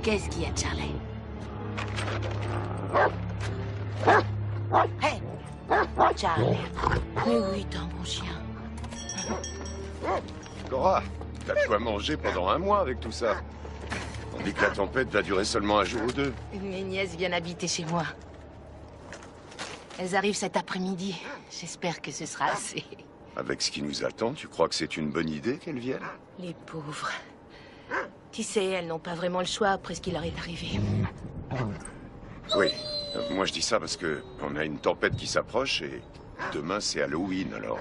Qu'est-ce qu'il y a, Charlie? Hey! Charlie. Mais oui, t'es un bon chien. Cora, t'as de quoi manger pendant un mois avec tout ça. On dit que la tempête va durer seulement un jour ou deux. Mes nièces viennent habiter chez moi. Elles arrivent cet après-midi. J'espère que ce sera assez. Avec ce qui nous attend, tu crois que c'est une bonne idée qu'elles viennent? Les pauvres. Tu sais, elles n'ont pas vraiment le choix après ce qui leur est arrivé. Oui, moi je dis ça parce que on a une tempête qui s'approche et demain c'est Halloween, alors...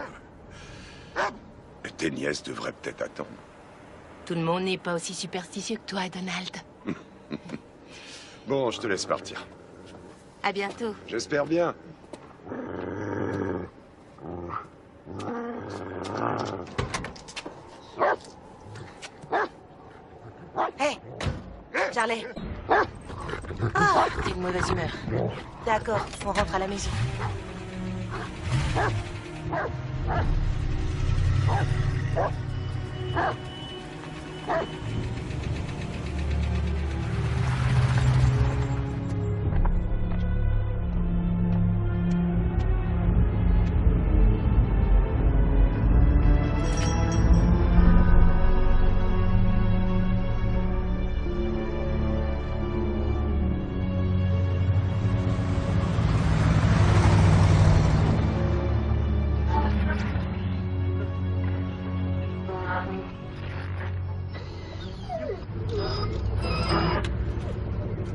Tes nièces devraient peut-être attendre. Tout le monde n'est pas aussi superstitieux que toi, Donald. Bon, je te laisse partir. À bientôt. J'espère bien. Hé! Charlie! Ah, t'es de mauvaise humeur. D'accord, on rentre à la maison.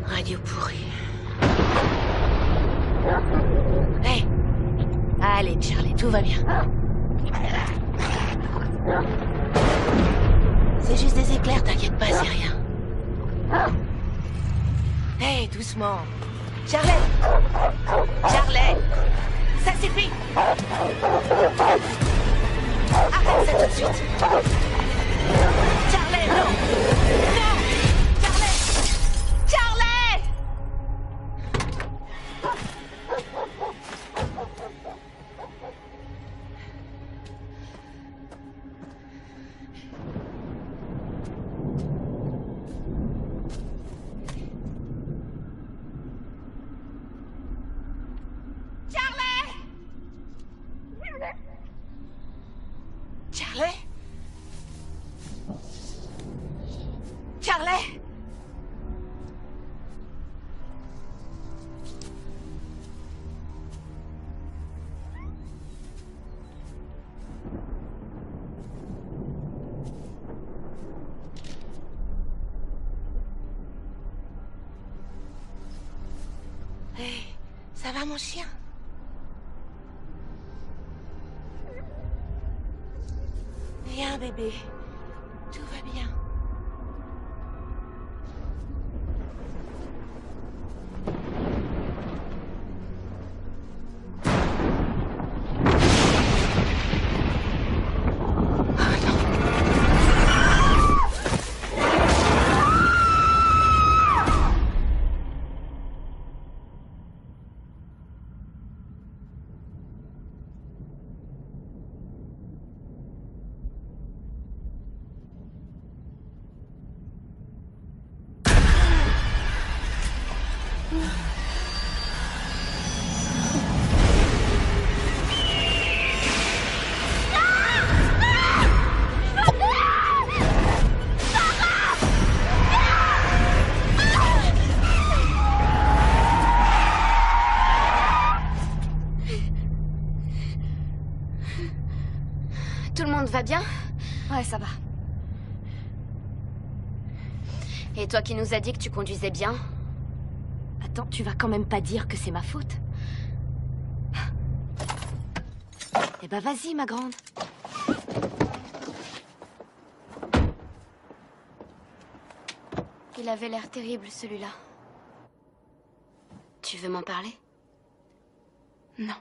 Radio pourri. Hé! Allez, Charlie, tout va bien. C'est juste des éclairs, t'inquiète pas, c'est rien. Hé, doucement. Charlie! Charlie! Ça suffit! Arrête ça tout de suite! Charlie, non! Non! Charlie! Charlie! Charlie? Charlie? Hey, ça va mon chien? Viens bébé, tout va bien. Tout le monde va bien? Ouais, ça va. Et toi qui nous as dit que tu conduisais bien? Attends, tu vas quand même pas dire que c'est ma faute? Eh ben vas-y, ma grande. Il avait l'air terrible, celui-là. Tu veux m'en parler? Non.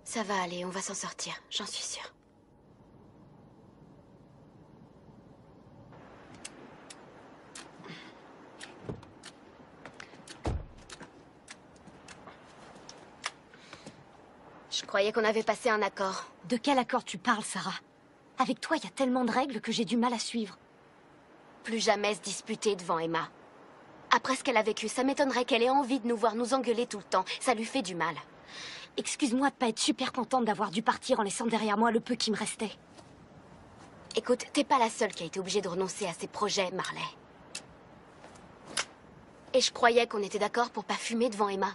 Ça va aller, on va s'en sortir, j'en suis sûre. croyais qu'on avait passé un accord. De quel accord tu parles, Sarah? Avec toi, il y a tellement de règles que j'ai du mal à suivre. Plus jamais se disputer devant Emma. Après ce qu'elle a vécu, ça m'étonnerait qu'elle ait envie de nous voir nous engueuler tout le temps. Ça lui fait du mal. Excuse-moi de pas être super contente d'avoir dû partir en laissant derrière moi le peu qui me restait. Écoute, t'es pas la seule qui a été obligée de renoncer à ses projets, Marley. Et je croyais qu'on était d'accord pour pas fumer devant Emma.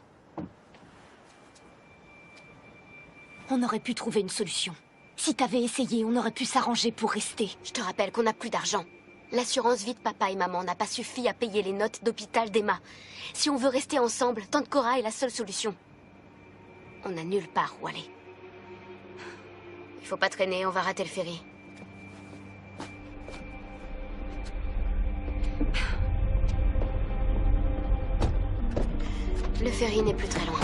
On aurait pu trouver une solution. Si t'avais essayé, on aurait pu s'arranger pour rester. Je te rappelle qu'on n'a plus d'argent. L'assurance vie de papa et maman n'a pas suffi à payer les notes d'hôpital d'Emma. Si on veut rester ensemble, Tante Cora est la seule solution. On n'a nulle part où aller. Il faut pas traîner, on va rater le ferry. Le ferry n'est plus très loin.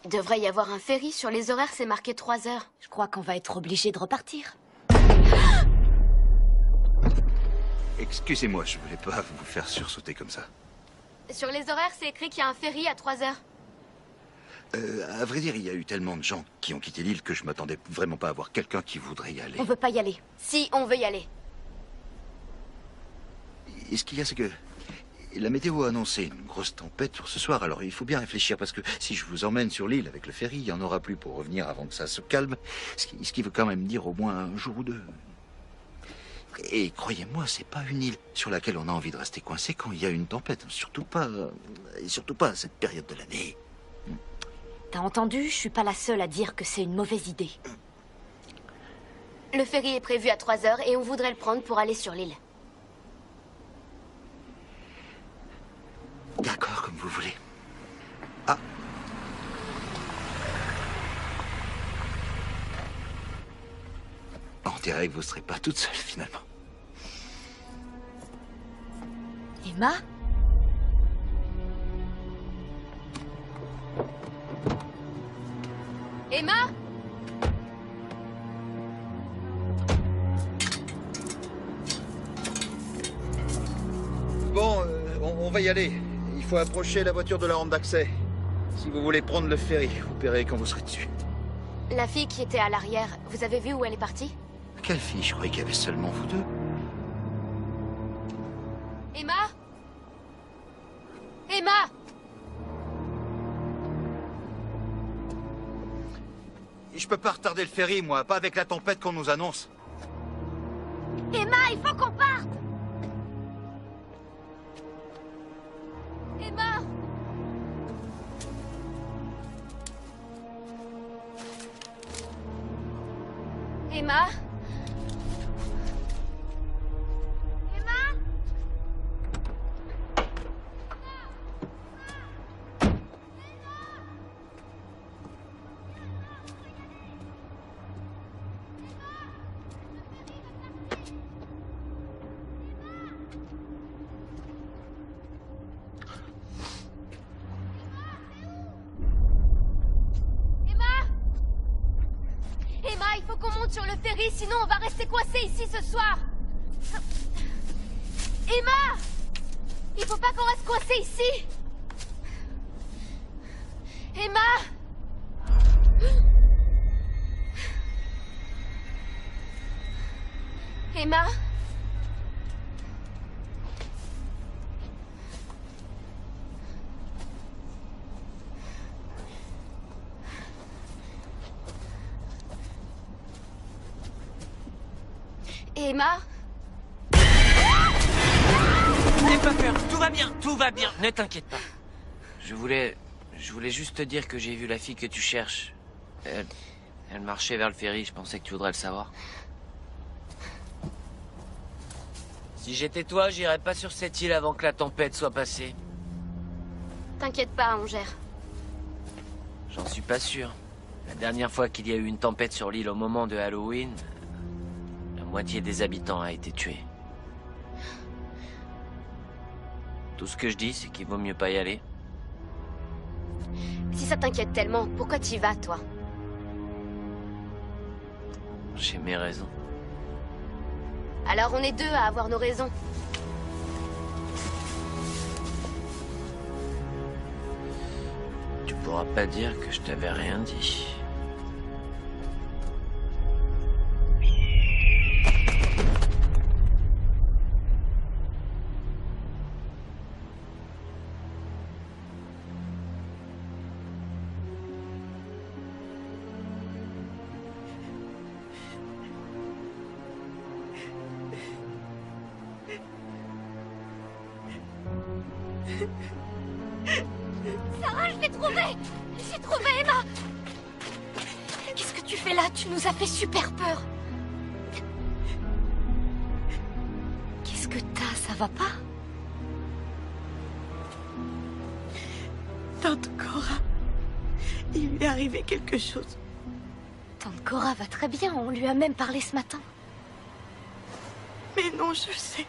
Il devrait y avoir un ferry. Sur les horaires, c'est marqué 3 heures. Je crois qu'on va être obligé de repartir. Excusez-moi, je voulais pas vous faire sursauter comme ça. Sur les horaires, c'est écrit qu'il y a un ferry à 3 heures. À vrai dire, il y a eu tellement de gens qui ont quitté l'île que je m'attendais vraiment pas à voir quelqu'un qui voudrait y aller. On veut pas y aller. Si, on veut y aller. Et ce qu'il y a, c'est que la météo a annoncé une grosse tempête pour ce soir, alors il faut bien réfléchir, parce que si je vous emmène sur l'île avec le ferry, il n'y en aura plus pour revenir avant que ça se calme, ce qui veut quand même dire au moins un jour ou deux. Et croyez-moi, c'est pas une île sur laquelle on a envie de rester coincé quand il y a une tempête, surtout pas à cette période de l'année. T'as entendu? Je suis pas la seule à dire que c'est une mauvaise idée. Le ferry est prévu à 3 heures et on voudrait le prendre pour aller sur l'île. D'accord, comme vous voulez. Ah. On dirait que vous ne serez pas toute seule, finalement. Emma? Emma? Bon, on va y aller. Il faut approcher la voiture de la rampe d'accès. Si vous voulez prendre le ferry, vous paierez quand vous serez dessus. La fille qui était à l'arrière, vous avez vu où elle est partie? Quelle fille? Je croyais qu'il y avait seulement vous deux. Emma? Emma? Je peux pas retarder le ferry, moi, pas avec la tempête qu'on nous annonce. Emma, il faut qu'on parte! Emma? Emma? Emma? Emma, il faut qu'on monte sur le ferry, sinon on va rester coincés ici ce soir. Emma! Il faut pas qu'on reste coincés ici. Emma! Emma? Emma? N'aie pas peur, tout va bien, ne t'inquiète pas. Je voulais Je voulais juste te dire que j'ai vu la fille que tu cherches. Elle marchait vers le ferry, je pensais que tu voudrais le savoir. Si j'étais toi, j'irais pas sur cette île avant que la tempête soit passée. T'inquiète pas, on gère. J'en suis pas sûr. La dernière fois qu'il y a eu une tempête sur l'île au moment de Halloween, la moitié des habitants a été tuée. Tout ce que je dis, c'est qu'il vaut mieux pas y aller. Si ça t'inquiète tellement, pourquoi t'y vas, toi? J'ai mes raisons. Alors on est deux à avoir nos raisons. Tu pourras pas dire que je t'avais rien dit. Sarah, je l'ai trouvée! J'ai trouvé Emma! Qu'est-ce que tu fais là? Tu nous as fait super peur. Qu'est-ce que t'as? Ça va pas? Tante Cora, il lui est arrivé quelque chose. Tante Cora va très bien, on lui a même parlé ce matin. Mais non, je sais.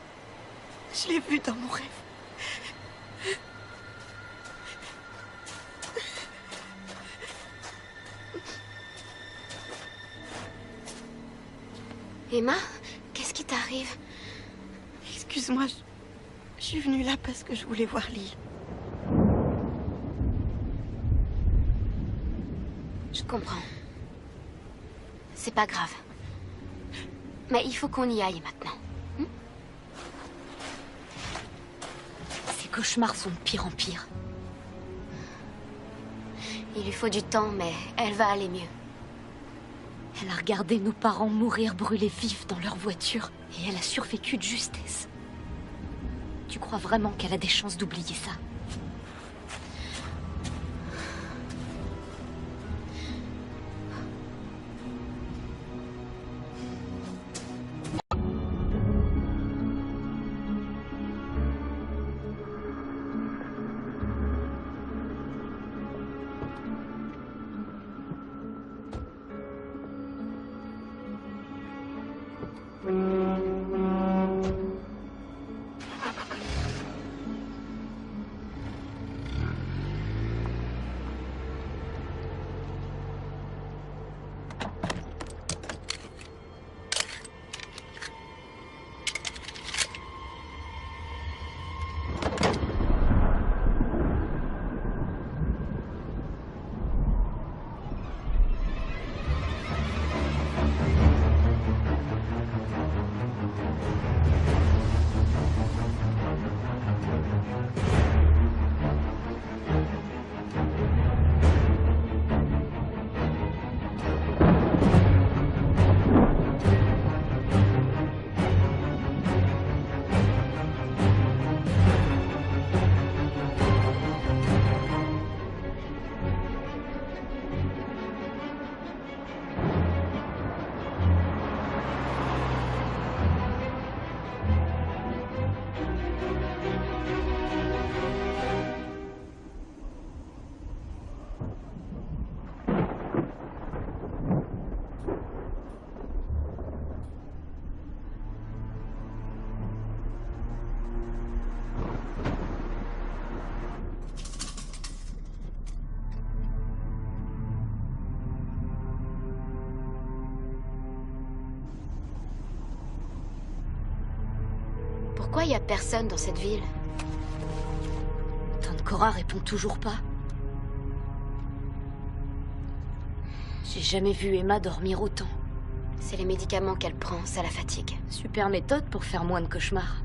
Je l'ai vu dans mon rêve. Emma, qu'est-ce qui t'arrive? Excuse-moi, je suis venue là parce que je voulais voir l'île. Je comprends. C'est pas grave. Mais il faut qu'on y aille maintenant. Ces cauchemars sont de pire en pire. Il lui faut du temps, mais elle va aller mieux. Elle a regardé nos parents mourir brûlés vifs dans leur voiture et elle a survécu de justesse. Tu crois vraiment qu'elle a des chances d'oublier ça? Pourquoi il y a personne dans cette ville? Tante Cora répond toujours pas. J'ai jamais vu Emma dormir autant. C'est les médicaments qu'elle prend, ça la fatigue. Super méthode pour faire moins de cauchemars.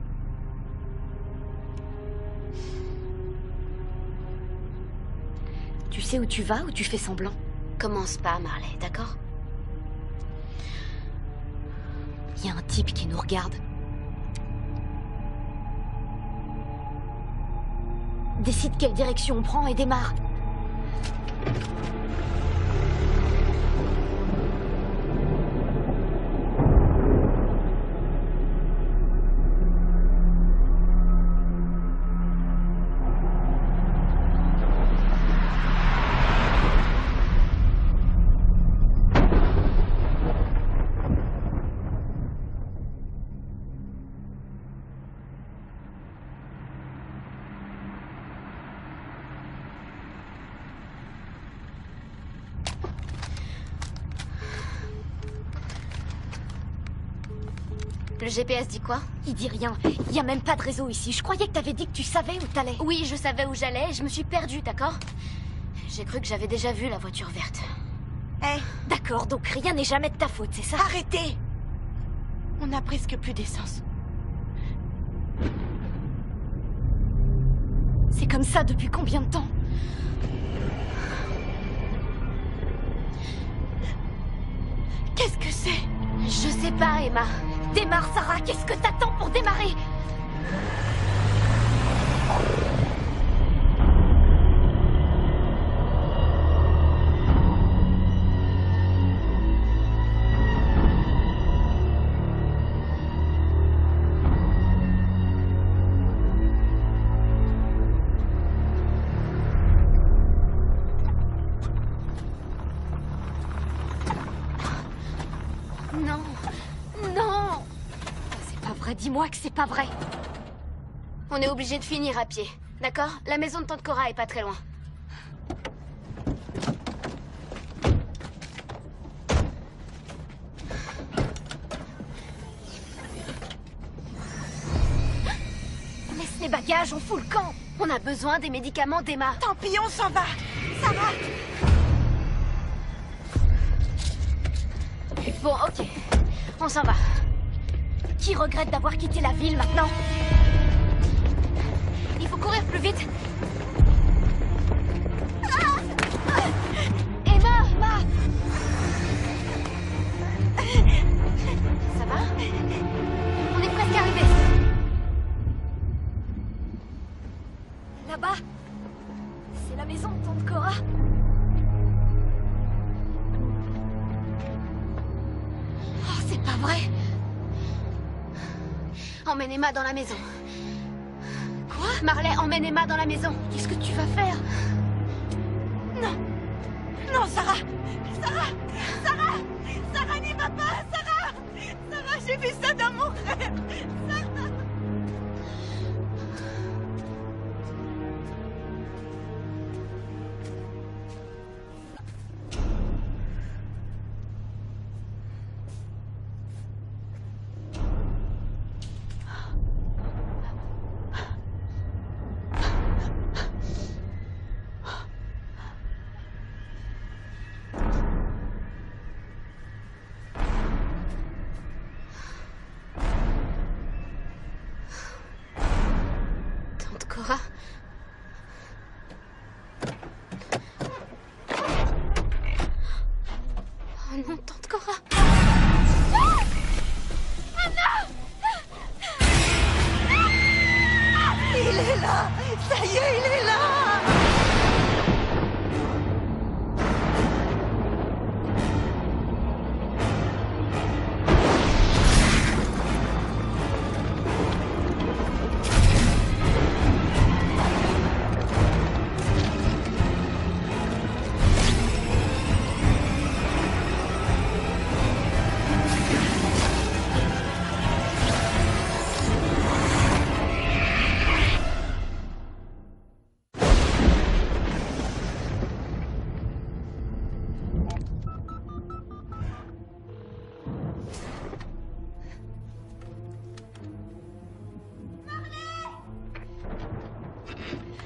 Tu sais où tu vas ou tu fais semblant? Commence pas, Marley, d'accord? Il y a un type qui nous regarde. Décide quelle direction on prend et démarre. Le GPS dit quoi? Il dit rien. Il y a même pas de réseau ici. Je croyais que t'avais dit que tu savais où t'allais. Oui, je savais où j'allais, je me suis perdue, d'accord? J'ai cru que j'avais déjà vu la voiture verte. Hé, D'accord, donc rien n'est jamais de ta faute, c'est ça? arrêtez! On a presque plus d'essence. C'est comme ça depuis combien de temps? Qu'est-ce que c'est? Je sais pas, Emma. Démarre, Sarah. Qu'est-ce que t'attends pour démarrer? Non. Non. C'est pas vrai. Dis-moi que c'est pas vrai. On est obligé de finir à pied, d'accord? La maison de Tante Cora est pas très loin. Laisse les bagages, on fout le camp. On a besoin des médicaments d'Emma. Tant pis, on s'en va. Sarah! Bon, ok. On s'en va. Qui regrette d'avoir quitté la ville maintenant? Il faut courir plus vite. Emma! Emma! Ça va? On est presque arrivés. Là-bas, c'est la maison de Tante Cora. Oh, c'est pas vrai. Emmène Emma dans la maison. Quoi? Marley, emmène Emma dans la maison. Qu'est-ce que tu vas faire? Non! Non, Sarah! Sarah! Sarah! Sarah, n'y va pas! Sarah! Sarah, j'ai vu ça dans mon rêve! Sarah! Tante Cora? Oh non, Tante Cora! Il est là! Ça y est, il est là!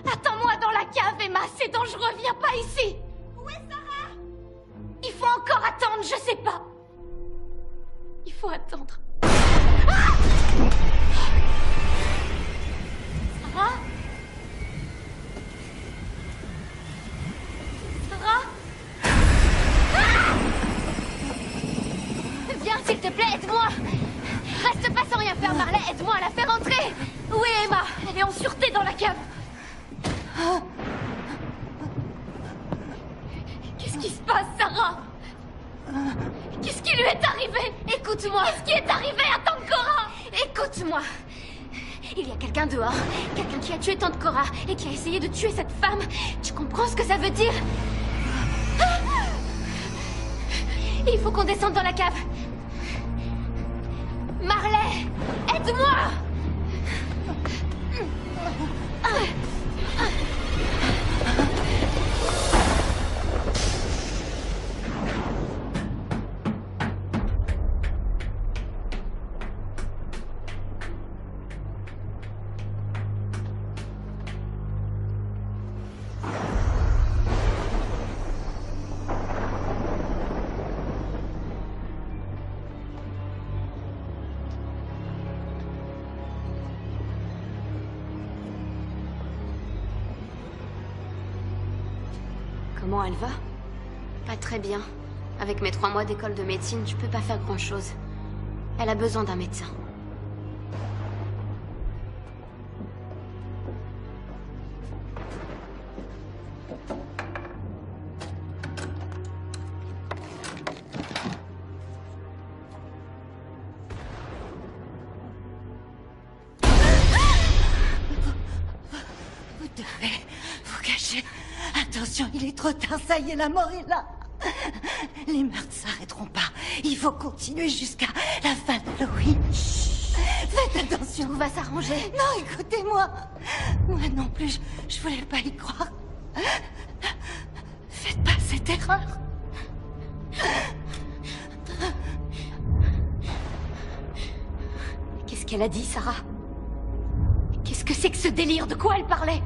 Attends-moi dans la cave, Emma. C'est dangereux. Viens pas ici. Où est Sarah? Il faut encore attendre. Je sais pas. Il faut attendre. Sarah? Sarah? Viens, s'il te plaît, aide-moi! Reste pas sans rien faire, Marley, aide-moi à la faire entrer! Où est Emma? Elle est en sûreté dans la cave. Écoute-moi. Il y a quelqu'un dehors, quelqu'un qui a tué Tante Cora et qui a essayé de tuer cette femme. Tu comprends ce que ça veut dire? Il faut qu'on descende dans la cave. Marley, aide-moi! Comment elle va? Pas très bien. Avec mes 3 mois d'école de médecine, je peux pas faire grand-chose. Elle a besoin d'un médecin. Vous devez vous cacher. Attention, il est trop tard, ça y est, la mort est là. Les meurtres s'arrêteront pas. Il faut continuer jusqu'à la fin d'Halloween. Faites attention. Tout va s'arranger. Non, écoutez-moi. Moi non plus, je voulais pas y croire. Faites pas cette erreur. Qu'est-ce qu'elle a dit, Sarah? Qu'est-ce que c'est que ce délire? De quoi elle parlait?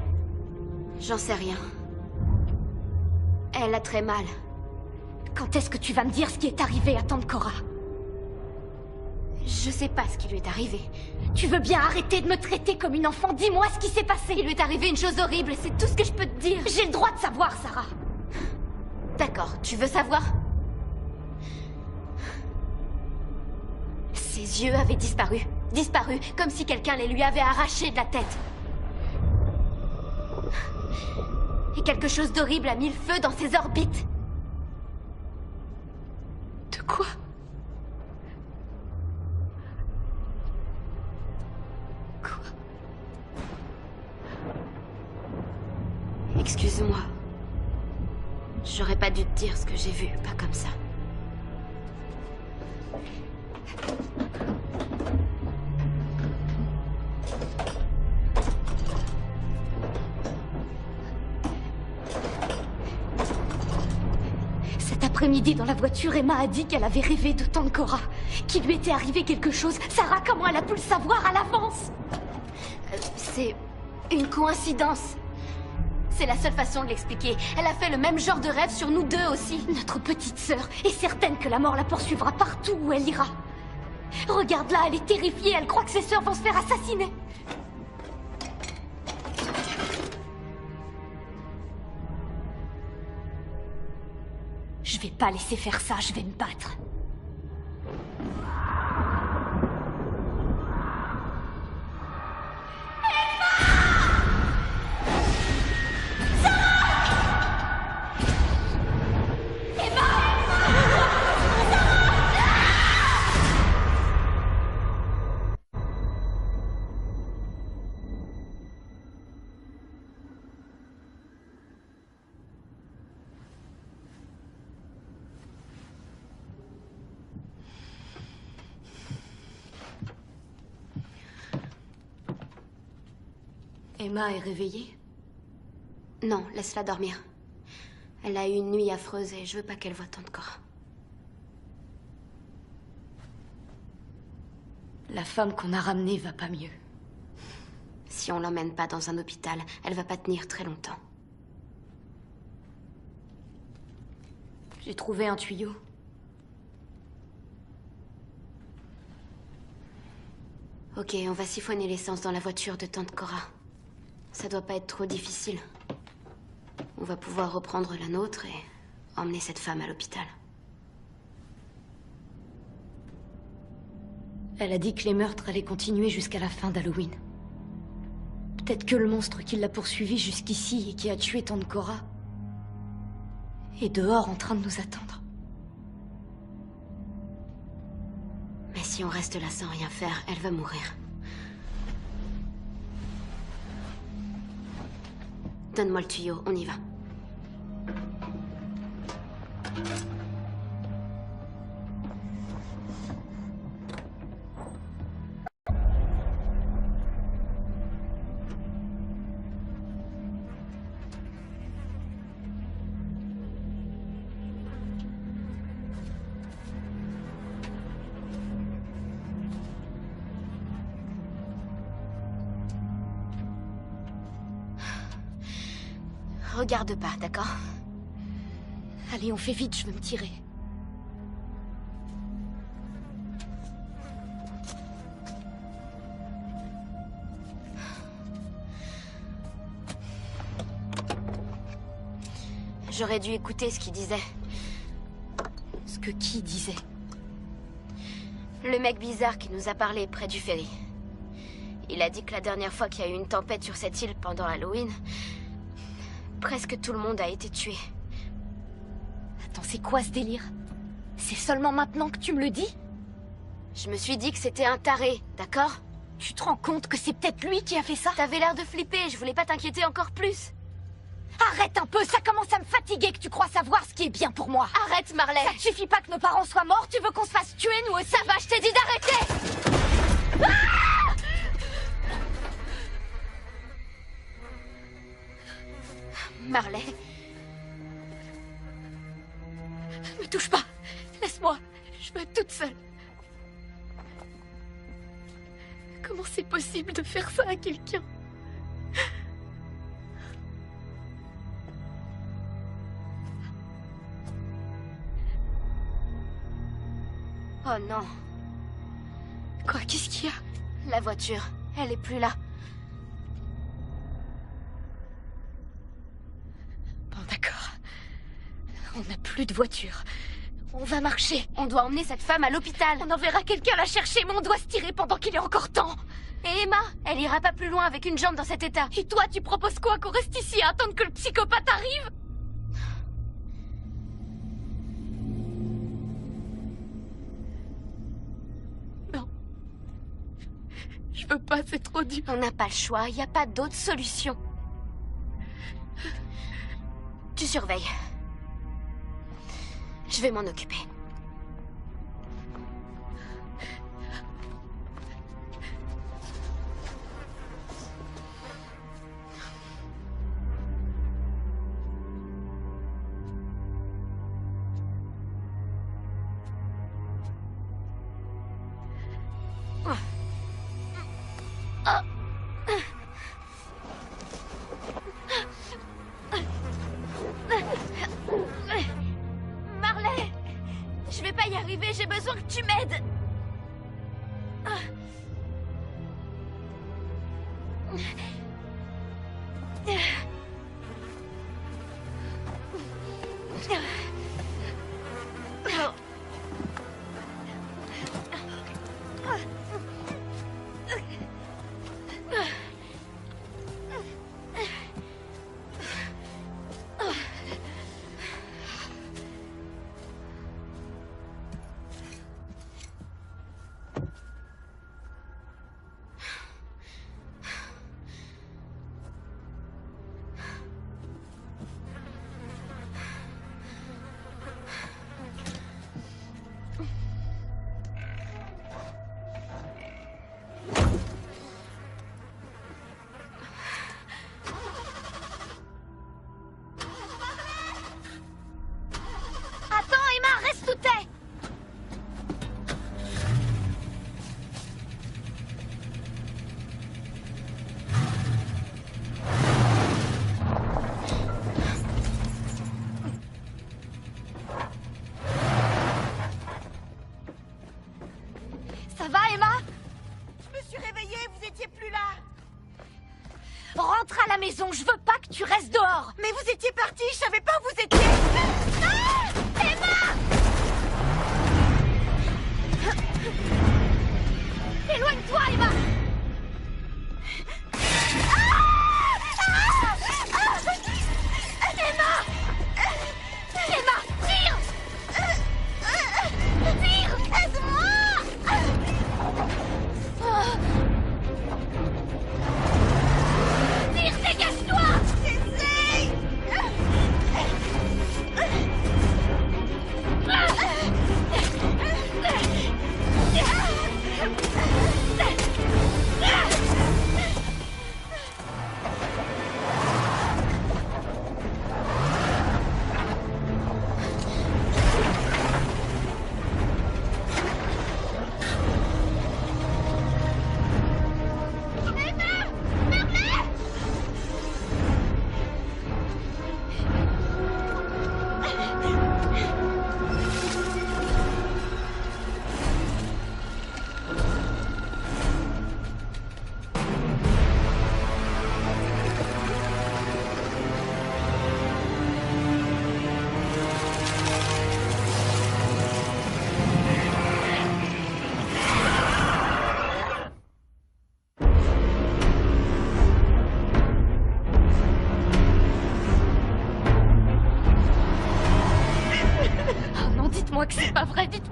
J'en sais rien. Elle a très mal. Quand est-ce que tu vas me dire ce qui est arrivé à Tante Cora? Je sais pas ce qui lui est arrivé. Tu veux bien arrêter de me traiter comme une enfant? Dis-moi ce qui s'est passé. Il lui est arrivé une chose horrible, c'est tout ce que je peux te dire. J'ai le droit de savoir, Sarah. D'accord, tu veux savoir? Ses yeux avaient disparu. Disparu, comme si quelqu'un les lui avait arrachés de la tête. Et quelque chose d'horrible a mis le feu dans ses orbites. De quoi? Quoi? Excuse-moi. J'aurais pas dû te dire ce que j'ai vu, pas comme ça. Cet après-midi, dans la voiture, Emma a dit qu'elle avait rêvé de Tante Cora, qu'il lui était arrivé quelque chose. Sarah, comment elle a pu le savoir à l'avance? C'est une coïncidence. C'est la seule façon de l'expliquer. Elle a fait le même genre de rêve sur nous deux aussi. Notre petite sœur est certaine que la mort la poursuivra partout où elle ira. Regarde-la, elle est terrifiée, elle croit que ses sœurs vont se faire assassiner. Je vais pas laisser faire ça, je vais me battre. Emma est réveillée? Non, laisse-la dormir. Elle a eu une nuit affreuse et je veux pas qu'elle voie Tante Cora. La femme qu'on a ramenée va pas mieux. Si on l'emmène pas dans un hôpital, elle va pas tenir très longtemps. J'ai trouvé un tuyau. Ok, on va siphonner l'essence dans la voiture de Tante Cora. Ça doit pas être trop difficile. On va pouvoir reprendre la nôtre et emmener cette femme à l'hôpital. Elle a dit que les meurtres allaient continuer jusqu'à la fin d'Halloween. Peut-être que le monstre qui l'a poursuivi jusqu'ici et qui a tué Tante Cora est dehors en train de nous attendre. Mais si on reste là sans rien faire, elle va mourir. Donne-moi le tuyau, on y va. Regarde pas, d'accord? Allez, on fait vite, je veux me tirer. J'aurais dû écouter ce qu'il disait. Ce que qui disait? Le mec bizarre qui nous a parlé près du ferry. Il a dit que la dernière fois qu'il y a eu une tempête sur cette île pendant Halloween, presque tout le monde a été tué. Attends, c'est quoi ce délire? C'est seulement maintenant que tu me le dis? Je me suis dit que c'était un taré, d'accord? Tu te rends compte que c'est peut-être lui qui a fait ça? T'avais l'air de flipper, je voulais pas t'inquiéter encore plus. Arrête un peu, ça commence à me fatiguer que tu crois savoir ce qui est bien pour moi. Arrête, Marley. Ça te suffit pas que nos parents soient morts, tu veux qu'on se fasse tuer, nous aussi? Ça va, je t'ai dit d'arrêter! Marley. Me touche pas. Laisse-moi. Je veux être toute seule. Comment c'est possible de faire ça à quelqu'un? Oh non. Quoi? Qu'est-ce qu'il y a? La voiture, elle est plus là. Bon, d'accord. On n'a plus de voiture. On va marcher. On doit emmener cette femme à l'hôpital. On enverra quelqu'un la chercher, mais on doit se tirer pendant qu'il est encore temps. Et Emma, elle ira pas plus loin avec une jambe dans cet état. Et toi, tu proposes quoi? Qu'on reste ici à attendre que le psychopathe arrive? Non. Je veux pas, c'est trop dur. On n'a pas le choix, il n'y a pas d'autre solution. Tu surveilles. Je vais m'en occuper. Marley, je vais pas y arriver, j'ai besoin que tu m'aides. Ça va, Emma? Je me suis réveillée, vous étiez plus là. Rentre à la maison, je veux pas que tu restes dehors. Mais vous étiez partie, je savais pas où vous étiez. Ah! Emma! Éloigne-toi, Emma! Cessez!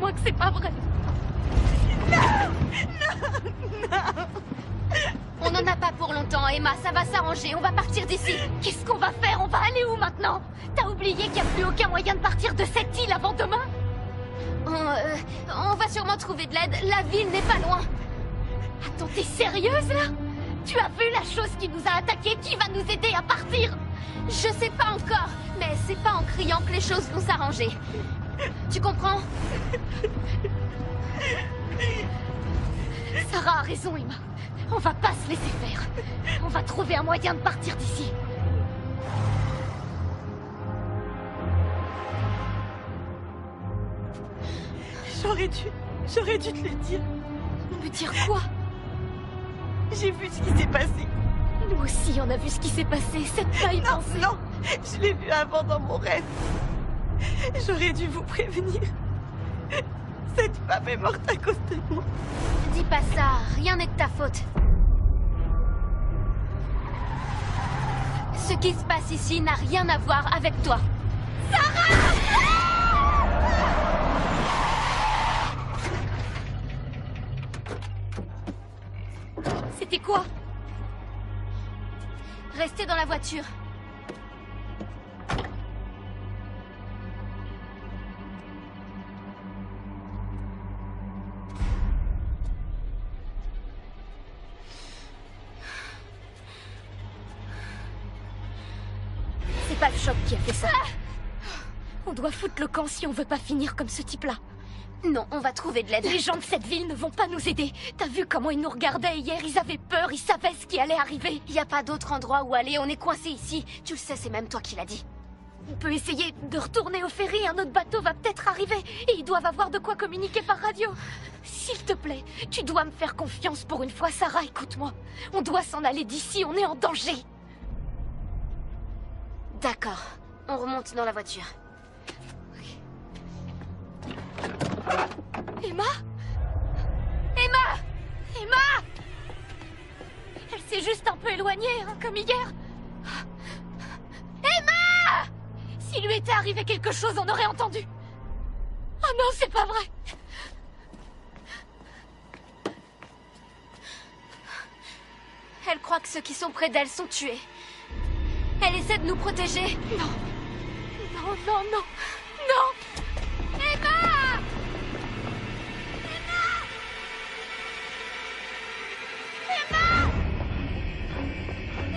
Dis-moi que c'est pas vrai. On n'en a pas pour longtemps, Emma, ça va s'arranger, on va partir d'ici. Qu'est-ce qu'on va faire? On va aller où maintenant? T'as oublié qu'il n'y a plus aucun moyen de partir de cette île avant demain? On va sûrement trouver de l'aide, la ville n'est pas loin. Attends, t'es sérieuse là? Tu as vu la chose qui nous a attaqués? Qui va nous aider à partir? Je sais pas encore, mais c'est pas en criant que les choses vont s'arranger. Tu comprends? Sarah a raison, Emma. On va pas se laisser faire. On va trouver un moyen de partir d'ici. J'aurais dû te le dire. Me dire quoi? J'ai vu ce qui s'est passé. Nous aussi, on a vu ce qui s'est passé. Cette pas y penser. Non, je l'ai vu avant dans mon rêve. J'aurais dû vous prévenir. Cette femme est morte à cause de moi. Dis pas ça, rien n'est de ta faute. Ce qui se passe ici n'a rien à voir avec toi. C'était quoi? Restez dans la voiture. C'est pas le choc qui a fait ça. On doit foutre le camp si on veut pas finir comme ce type-là. Non, on va trouver de l'aide. Les gens de cette ville ne vont pas nous aider. T'as vu comment ils nous regardaient hier? Ils avaient peur, ils savaient ce qui allait arriver. Y a pas d'autre endroit où aller, on est coincés ici. Tu le sais, c'est même toi qui l'as dit. On peut essayer de retourner au ferry, un autre bateau va peut-être arriver. Et ils doivent avoir de quoi communiquer par radio. S'il te plaît, tu dois me faire confiance pour une fois, Sarah, écoute-moi. On doit s'en aller d'ici, on est en danger. D'accord, on remonte dans la voiture. Emma? Emma? Emma? Elle s'est juste un peu éloignée, hein, comme hier. Emma! S'il lui était arrivé quelque chose, on aurait entendu. Oh non, c'est pas vrai. Elle croit que ceux qui sont près d'elle sont tués. Elle essaie de nous protéger. Non. Non, non, non. Non! Emma!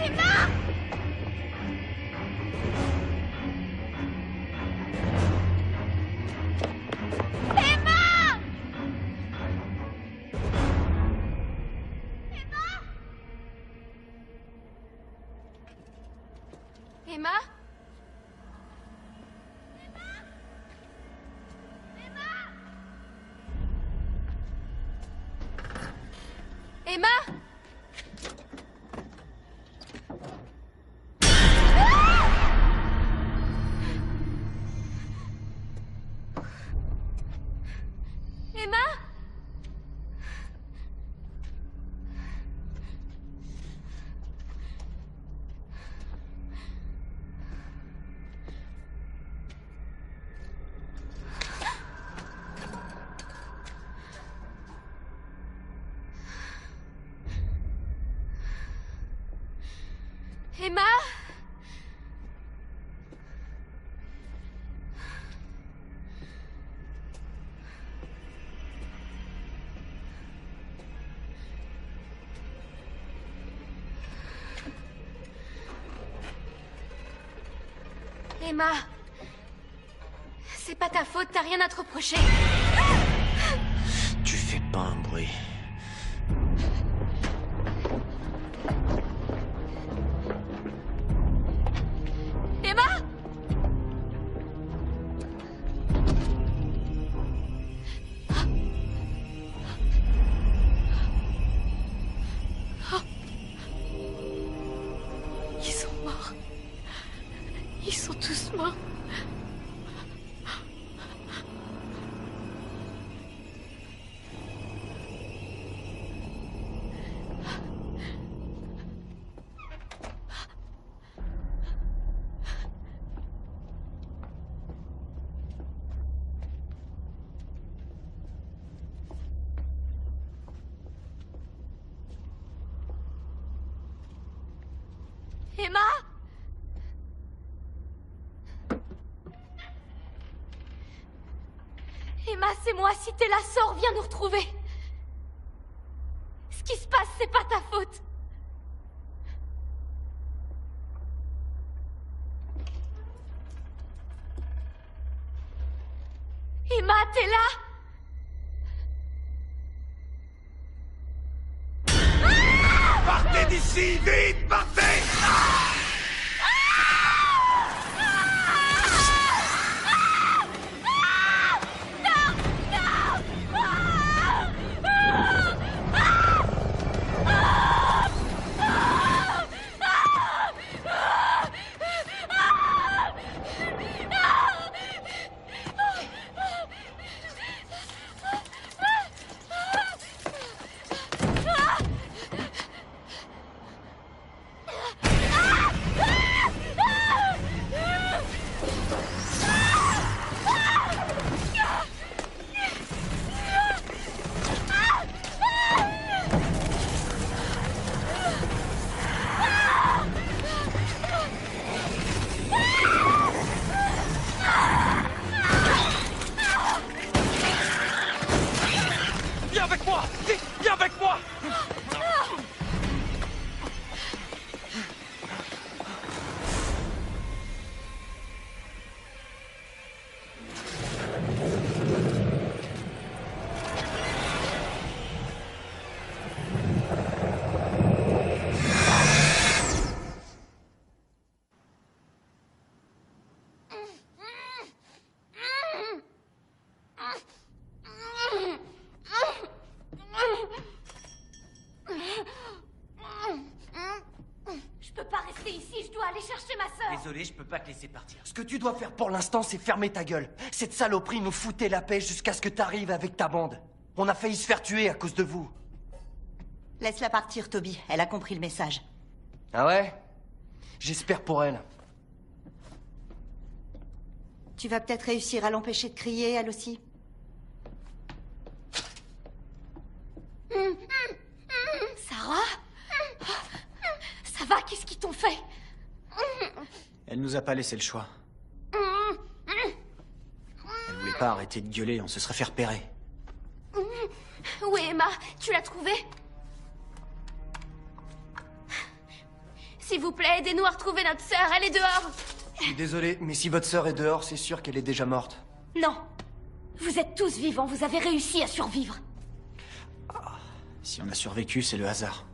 Emma? Emma? Emma? Emma? Emma, c'est pas ta faute, t'as rien à te reprocher. Tu fais pas un bruit. Emma? Ils sont morts. Ils sont tous morts. Emma? Emma, c'est moi, si t'es là, sors, viens nous retrouver. Ce qui se passe, c'est pas ta faute. Emma, t'es là? Partez d'ici, vite, partez! Viens avec moi! Vite, viens avec moi! Je peux pas rester ici, je dois aller chercher ma sœur. Désolé, je peux pas te laisser partir. Ce que tu dois faire pour l'instant, c'est fermer ta gueule. Cette saloperie nous foutait la paix jusqu'à ce que t'arrives avec ta bande. On a failli se faire tuer à cause de vous. Laisse-la partir, Toby. Elle a compris le message. Ah ouais? J'espère pour elle. Tu vas peut-être réussir à l'empêcher de crier, elle aussi. Sarah? Ça va, qu'est-ce qu'ils t'ont fait? Elle nous a pas laissé le choix. Elle voulait pas arrêter de gueuler, on se serait fait repérer. Où est Emma? Tu l'as trouvée? S'il vous plaît, aidez-nous à retrouver notre sœur, elle est dehors. Je suis désolé, mais si votre sœur est dehors, c'est sûr qu'elle est déjà morte. Non. Vous êtes tous vivants, vous avez réussi à survivre. Si on a survécu, c'est le hasard.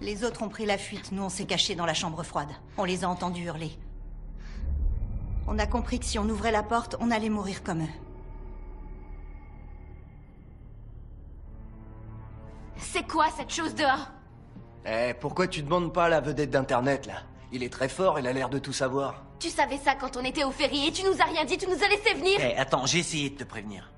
Les autres ont pris la fuite, nous on s'est cachés dans la chambre froide. On les a entendus hurler. On a compris que si on ouvrait la porte, on allait mourir comme eux. C'est quoi cette chose dehors? Eh, pourquoi tu demandes pas à la vedette d'Internet, là? Il est très fort, il a l'air de tout savoir. Tu savais ça quand on était au ferry et tu nous as rien dit, tu nous as laissé venir. Eh, attends, j'ai essayé de te prévenir.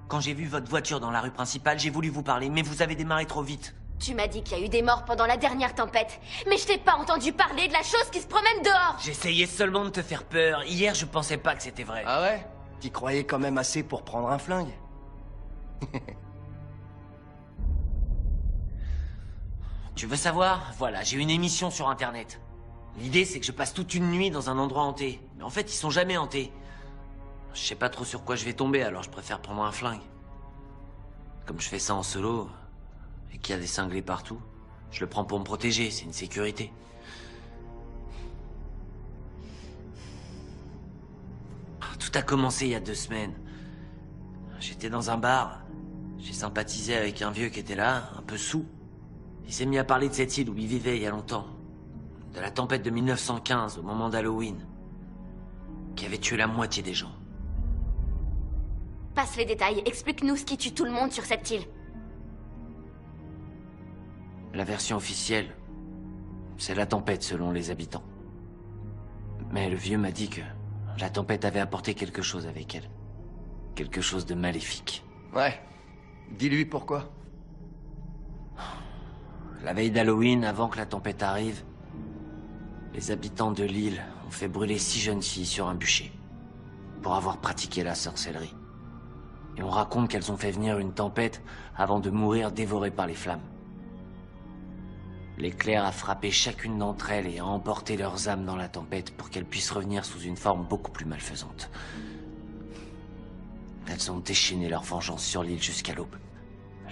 Quand j'ai vu votre voiture dans la rue principale, j'ai voulu vous parler, mais vous avez démarré trop vite. Tu m'as dit qu'il y a eu des morts pendant la dernière tempête, mais je t'ai pas entendu parler de la chose qui se promène dehors. J'essayais seulement de te faire peur. Hier, je pensais pas que c'était vrai. Ah ouais? T'y croyais quand même assez pour prendre un flingue? Tu veux savoir? Voilà, j'ai une émission sur Internet. L'idée, c'est que je passe toute une nuit dans un endroit hanté. Mais en fait, ils sont jamais hantés. Je sais pas trop sur quoi je vais tomber, alors je préfère prendre un flingue. Comme je fais ça en solo, et qu'il y a des cinglés partout, je le prends pour me protéger, c'est une sécurité. Tout a commencé il y a 2 semaines. J'étais dans un bar. J'ai sympathisé avec un vieux qui était là, un peu saoul. Il s'est mis à parler de cette île où il vivait il y a longtemps. De la tempête de 1915, au moment d'Halloween. Qui avait tué la moitié des gens. Passe les détails, explique-nous ce qui tue tout le monde sur cette île. La version officielle, c'est la tempête selon les habitants. Mais le vieux m'a dit que la tempête avait apporté quelque chose avec elle. Quelque chose de maléfique. Ouais. Dis-lui pourquoi. La veille d'Halloween, avant que la tempête arrive, les habitants de l'île ont fait brûler 6 jeunes filles sur un bûcher pour avoir pratiqué la sorcellerie. Et on raconte qu'elles ont fait venir une tempête avant de mourir dévorées par les flammes. L'éclair a frappé chacune d'entre elles et a emporté leurs âmes dans la tempête pour qu'elles puissent revenir sous une forme beaucoup plus malfaisante. Elles ont déchaîné leur vengeance sur l'île jusqu'à l'aube.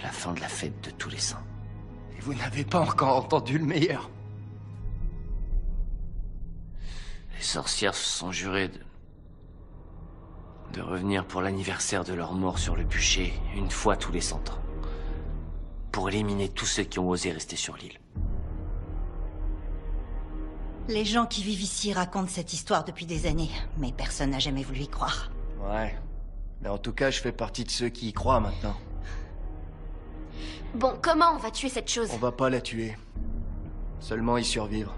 La fin de la fête de tous les saints. Et vous n'avez pas encore entendu le meilleur. Les sorcières se sont jurées de revenir pour l'anniversaire de leur mort sur le bûcher, une fois tous les 100 ans. Pour éliminer tous ceux qui ont osé rester sur l'île. Les gens qui vivent ici racontent cette histoire depuis des années, mais personne n'a jamais voulu y croire. Ouais. Mais en tout cas, je fais partie de ceux qui y croient maintenant. Bon, comment on va tuer cette chose? On va pas la tuer. Seulement y survivre.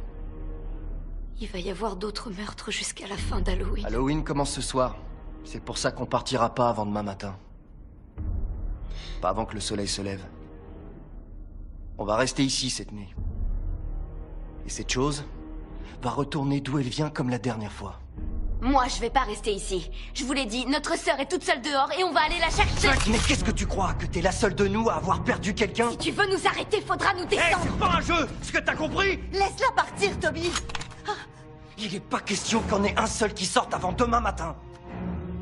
Il va y avoir d'autres meurtres jusqu'à la fin d'Halloween. Halloween commence ce soir. C'est pour ça qu'on partira pas avant demain matin. Pas avant que le soleil se lève. On va rester ici cette nuit. Et cette chose va retourner d'où elle vient comme la dernière fois. Moi, je vais pas rester ici. Je vous l'ai dit, notre sœur est toute seule dehors et on va aller la chercher. Mais qu'est-ce que tu crois? Que t'es la seule de nous à avoir perdu quelqu'un? Si tu veux nous arrêter, faudra nous descendre. C'est pas un jeu! Ce que t'as compris? Laisse-la partir, Toby. Il est pas question qu'on ait un seul qui sorte avant demain matin.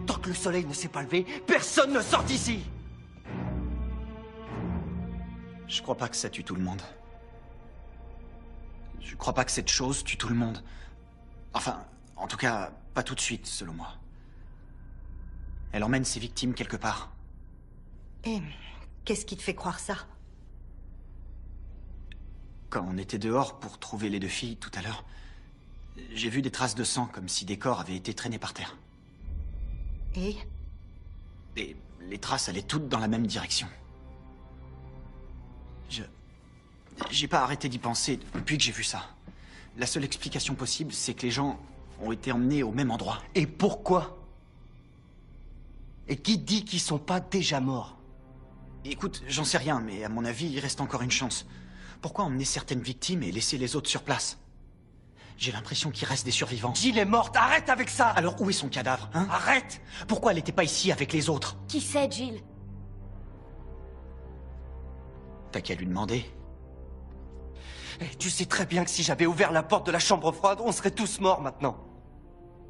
Tant que le soleil ne s'est pas levé, personne ne sort d'ici. Je crois pas que ça tue tout le monde. Je crois pas que cette chose tue tout le monde. Enfin, en tout cas, pas tout de suite, selon moi. Elle emmène ses victimes quelque part. Et qu'est-ce qui te fait croire ça? Quand on était dehors pour trouver les deux filles tout à l'heure, j'ai vu des traces de sang comme si des corps avaient été traînés par terre. Et Les traces allaient toutes dans la même direction. J'ai pas arrêté d'y penser depuis que j'ai vu ça. La seule explication possible, c'est que les gens ont été emmenés au même endroit. Et pourquoi? Et qui dit qu'ils sont pas déjà morts? Écoute, j'en sais rien, mais à mon avis, il reste encore une chance. Pourquoi emmener certaines victimes et laisser les autres sur place? J'ai l'impression qu'il reste des survivants. Jill est morte, arrête avec ça! Alors où est son cadavre, hein? Arrête! Pourquoi elle n'était pas ici avec les autres? Qui c'est, Jill? T'as qu'à lui demander. Et tu sais très bien que si j'avais ouvert la porte de la chambre froide, on serait tous morts maintenant.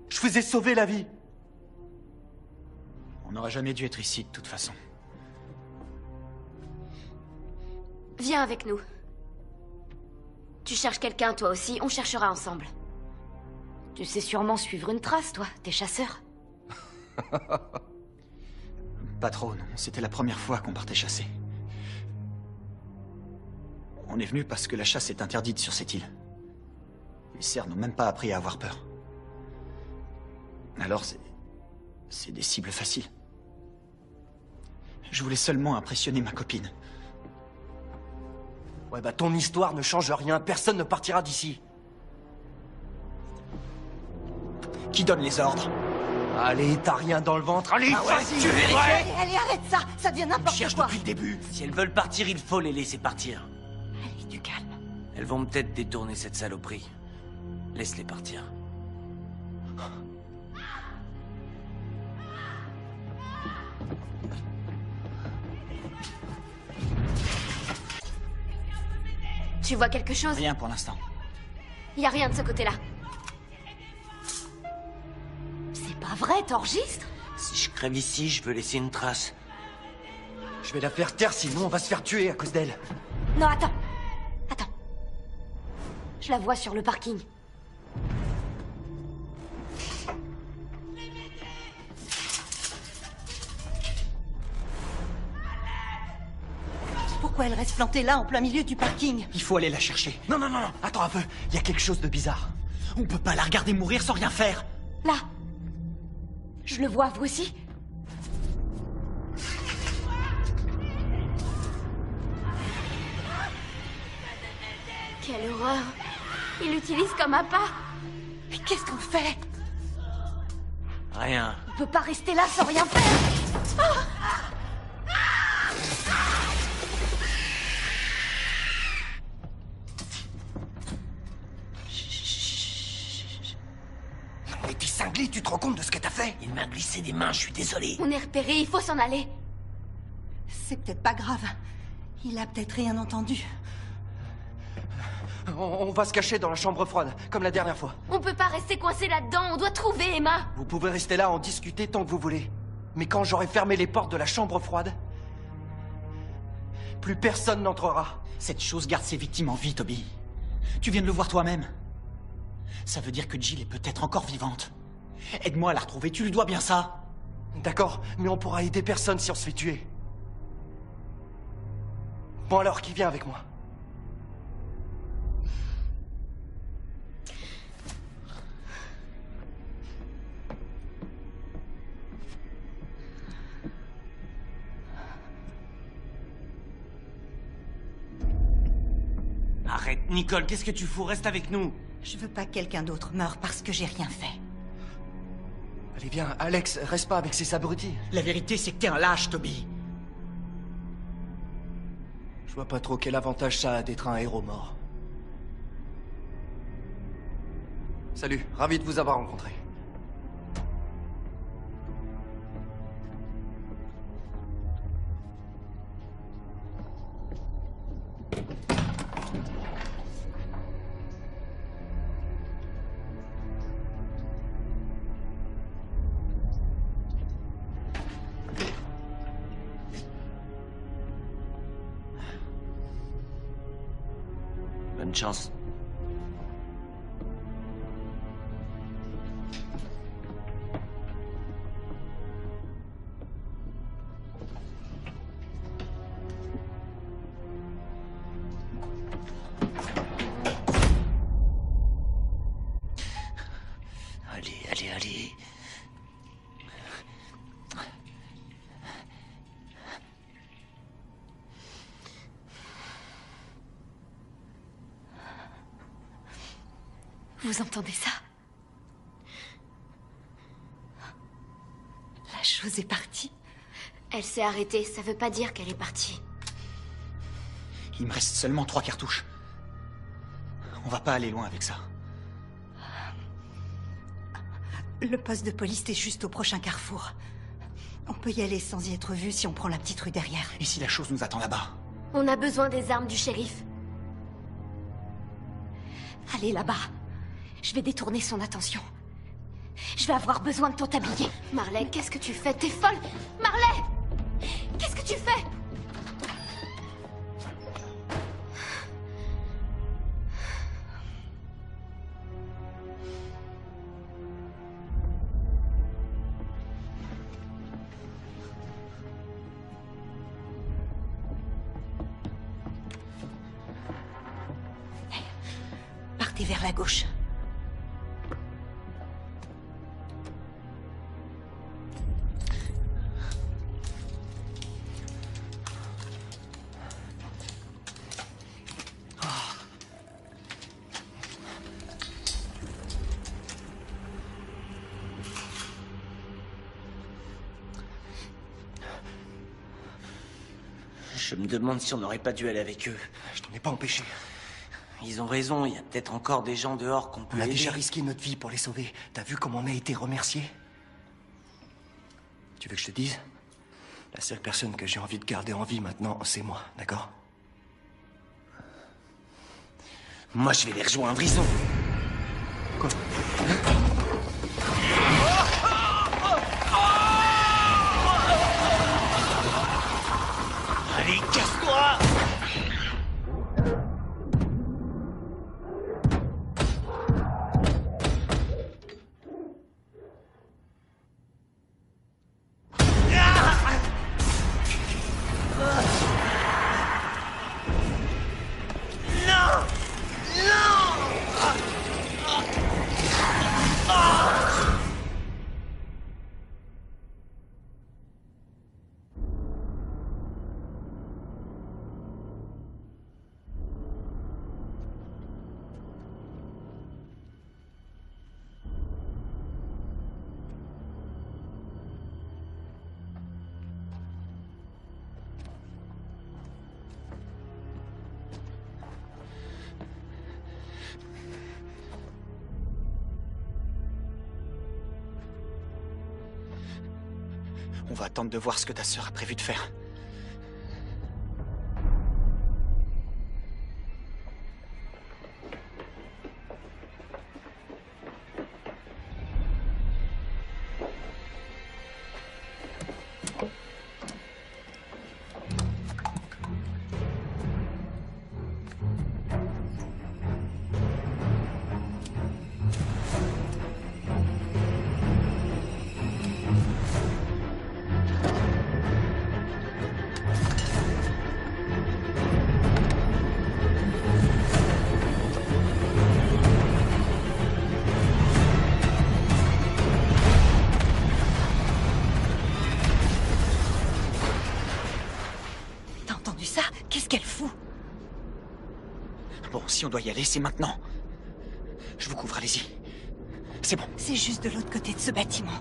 Je vous ai sauvé la vie. On n'aurait jamais dû être ici de toute façon. Viens avec nous. Tu cherches quelqu'un, toi aussi, on cherchera ensemble. Tu sais sûrement suivre une trace, toi, t'es chasseur. Pas trop, non. C'était la première fois qu'on partait chasser. On est venu parce que la chasse est interdite sur cette île. Les cerfs n'ont même pas appris à avoir peur. Alors c'est des cibles faciles. Je voulais seulement impressionner ma copine. Ouais, bah ton histoire ne change rien, personne ne partira d'ici. Qui donne les ordres? Allez, t'as rien dans le ventre, allez, vas-y! tu vérifies? Allez, arrête ça. Ça devient n'importe Cherche quoi. depuis le début. Si elles veulent partir, il faut les laisser partir. Allez, du calme. Elles vont peut-être détourner cette saloperie. Laisse-les partir. Tu vois quelque chose? Rien pour l'instant. Y a rien de ce côté-là. C'est pas vrai, t'enregistres? Si je crève ici, je veux laisser une trace. Je vais la faire taire, sinon on va se faire tuer à cause d'elle. Non, attends. Attends. Je la vois sur le parking. Pourquoi elle reste plantée là, en plein milieu du parking? Il faut aller la chercher. Non, non, non, non, attends un peu, il y a quelque chose de bizarre. On peut pas la regarder mourir sans rien faire. Là. Je le vois, vous aussi? Quelle horreur. Il l'utilise comme appât. Mais qu'est-ce qu'on fait? Rien. On peut pas rester là sans rien faire. Mais t'es cinglé, tu te rends compte de ce que t'as fait? Il m'a glissé des mains, je suis désolé. On est repéré, il faut s'en aller. C'est peut-être pas grave. Il a peut-être rien entendu. On va se cacher dans la chambre froide, comme la dernière fois. On peut pas rester coincé là-dedans, on doit trouver Emma. Vous pouvez rester là, en discuter tant que vous voulez. Mais quand j'aurai fermé les portes de la chambre froide, plus personne n'entrera. Cette chose garde ses victimes en vie, Toby. Tu viens de le voir toi-même. Ça veut dire que Jill est peut-être encore vivante. Aide-moi à la retrouver, tu lui dois bien ça. D'accord, mais on pourra aider personne si on se fait tuer. Bon alors, qui vient avec moi? Arrête, Nicole, qu'est-ce que tu fous? Reste avec nous. Je veux pas que quelqu'un d'autre meure parce que j'ai rien fait. Allez, viens, Alex, reste pas avec ces abrutis. La vérité, c'est que t'es un lâche, Toby. Je vois pas trop quel avantage ça a d'être un héros mort. Salut, ravi de vous avoir rencontré. Bonne chance. Allez. Vous entendez ça? La chose est partie. Elle s'est arrêtée, ça veut pas dire qu'elle est partie. Il me reste seulement 3 cartouches. On va pas aller loin avec ça. Le poste de police est juste au prochain carrefour. On peut y aller sans y être vu si on prend la petite rue derrière. Et si la chose nous attend là-bas? On a besoin des armes du shérif. Allez là-bas. Je vais détourner son attention. Je vais avoir besoin de ton tablier. Marley, qu'est-ce que tu fais? T'es folle! Marley! Qu'est-ce que tu fais? Partez vers la gauche. Je me demande si on n'aurait pas dû aller avec eux. Je t'en ai pas empêché. Ils ont raison, il y a peut-être encore des gens dehors qu'on peut On a aider. déjà risqué notre vie pour les sauver. T'as vu comment on a été remerciés? Tu veux que je te dise? La seule personne que j'ai envie de garder en vie maintenant, c'est moi, d'accord? Moi, je vais les rejoindre, ils sont... Quoi? Allez, casse-toi! On va attendre de voir ce que ta sœur a prévu de faire. Qu'est-ce qu'elle fout? Bon, si on doit y aller, c'est maintenant. Je vous couvre, allez-y. C'est bon. C'est juste de l'autre côté de ce bâtiment.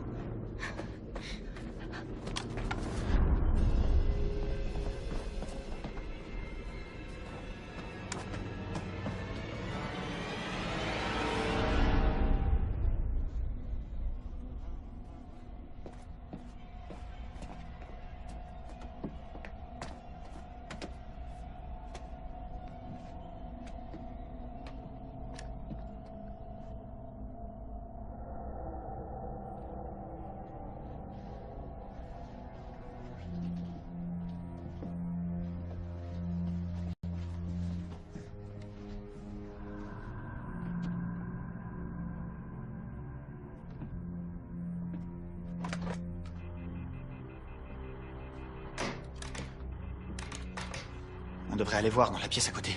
On devrait aller voir dans la pièce à côté.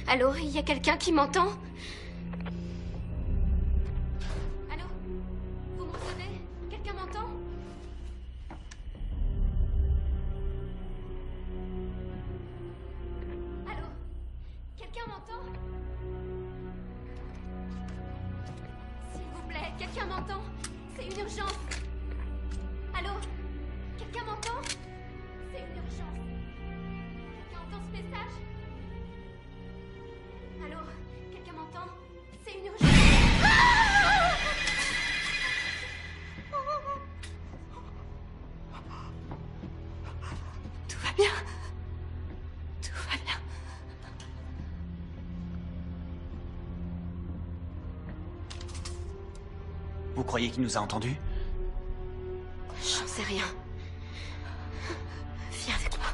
Allô, il y a quelqu'un qui m'entend? Allô? Vous me recevez? Quelqu'un m'entend? Allô? Quelqu'un m'entend? S'il vous plaît, quelqu'un m'entend? C'est une urgence. Allô? Quelqu'un m'entend? C'est une urgence. Quelqu'un entend ce message? Allô? Quelqu'un m'entend? C'est une urgence. Tout va bien. Tout va bien. Vous croyez qu'il nous a entendus? J'en sais rien. Viens avec moi.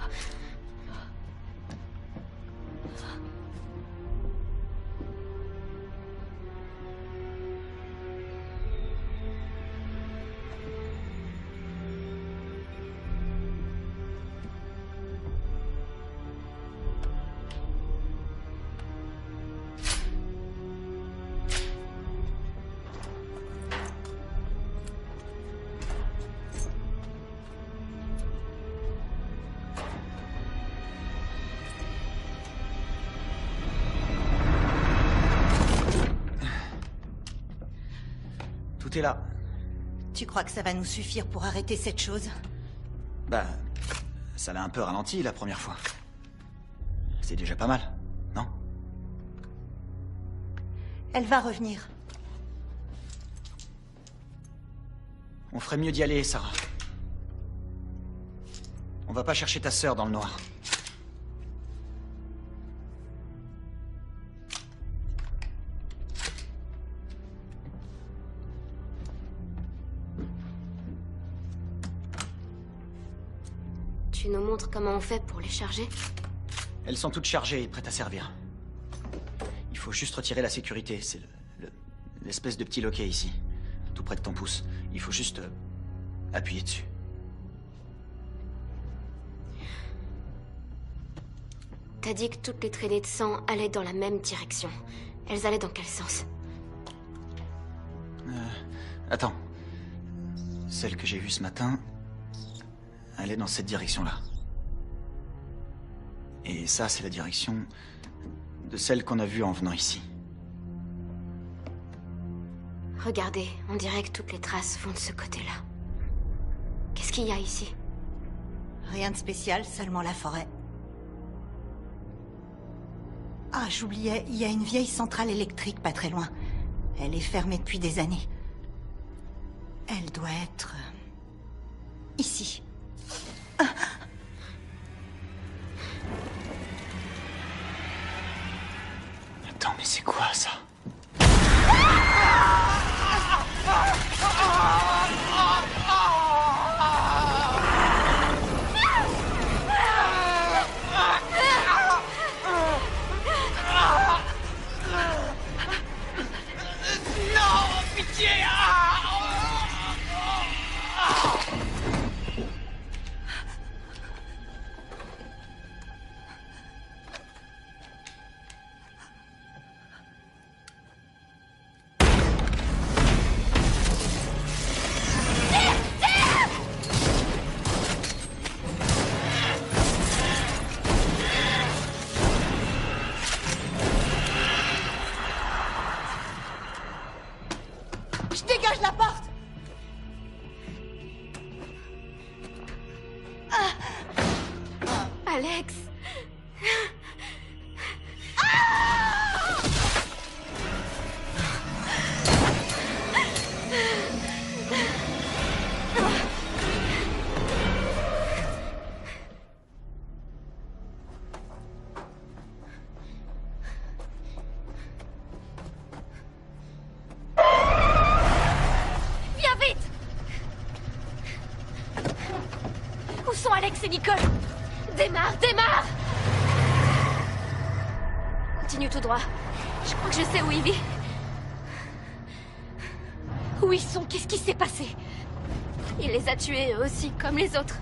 Tout est là. Tu crois que ça va nous suffire pour arrêter cette chose? Bah, ça l'a un peu ralenti la première fois. C'est déjà pas mal, non? Elle va revenir. On ferait mieux d'y aller, Sarah. On va pas chercher ta sœur dans le noir. Tu nous montres comment on fait pour les charger? Elles sont toutes chargées et prêtes à servir. Il faut juste retirer la sécurité. C'est l'espèce de petit loquet ici. Tout près de ton pouce. Il faut juste appuyer dessus. T'as dit que toutes les traînées de sang allaient dans la même direction. Elles allaient dans quel sens? Attends. Celle que j'ai vue ce matin, elle est dans cette direction-là. Et ça, c'est la direction de celle qu'on a vue en venant ici. Regardez, on dirait que toutes les traces vont de ce côté-là. Qu'est-ce qu'il y a ici? Rien de spécial, seulement la forêt. Ah, j'oubliais, il y a une vieille centrale électrique pas très loin. Elle est fermée depuis des années. Elle doit être... ici. Attends, mais c'est quoi ça? Alex. Viens vite. Où sont Alex et Nicole? Démarre, démarre! Continue tout droit. Je crois que je sais où il vit. Où ils sont? Qu'est-ce qui s'est passé? Il les a tués eux aussi, comme les autres.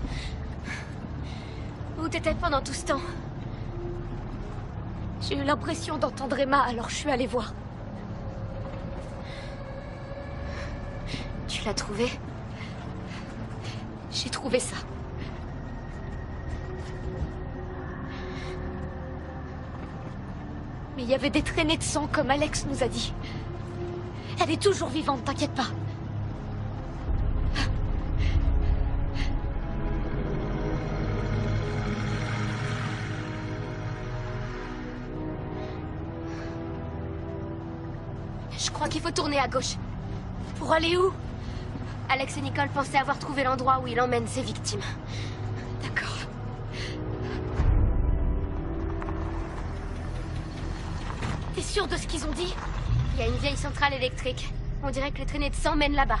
Où t'étais pendant tout ce temps? J'ai eu l'impression d'entendre Emma, alors je suis allée voir. Tu l'as trouvé? J'ai trouvé ça. Mais il y avait des traînées de sang, comme Alex nous a dit. Elle est toujours vivante, t'inquiète pas. Je crois qu'il faut tourner à gauche. Pour aller où? Alex et Nicole pensaient avoir trouvé l'endroit où il emmène ses victimes. D'accord. T'es sûr de ce qu'ils ont dit? Il y a une vieille centrale électrique. On dirait que les traînées de sang mènent là-bas.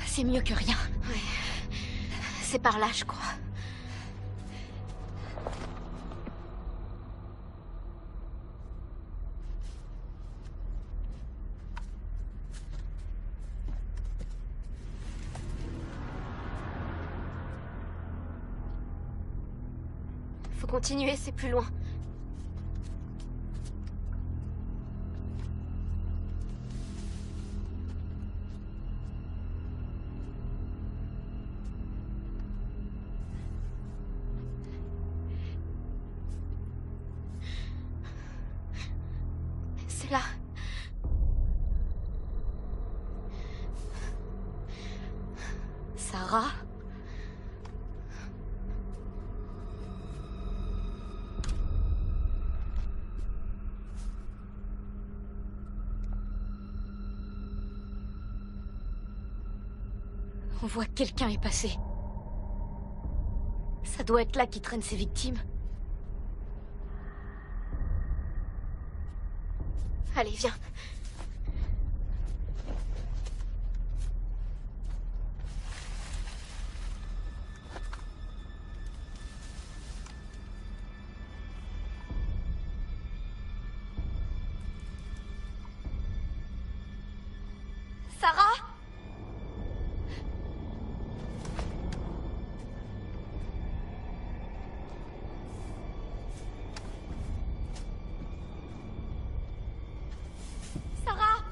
C'est mieux que rien. Ouais. C'est par là, je crois. Faut continuer, c'est plus loin. C'est là. Sarah? On voit que quelqu'un est passé. Ça doit être là qu'il traîne ses victimes. Allez, viens. Sarah? Sarah?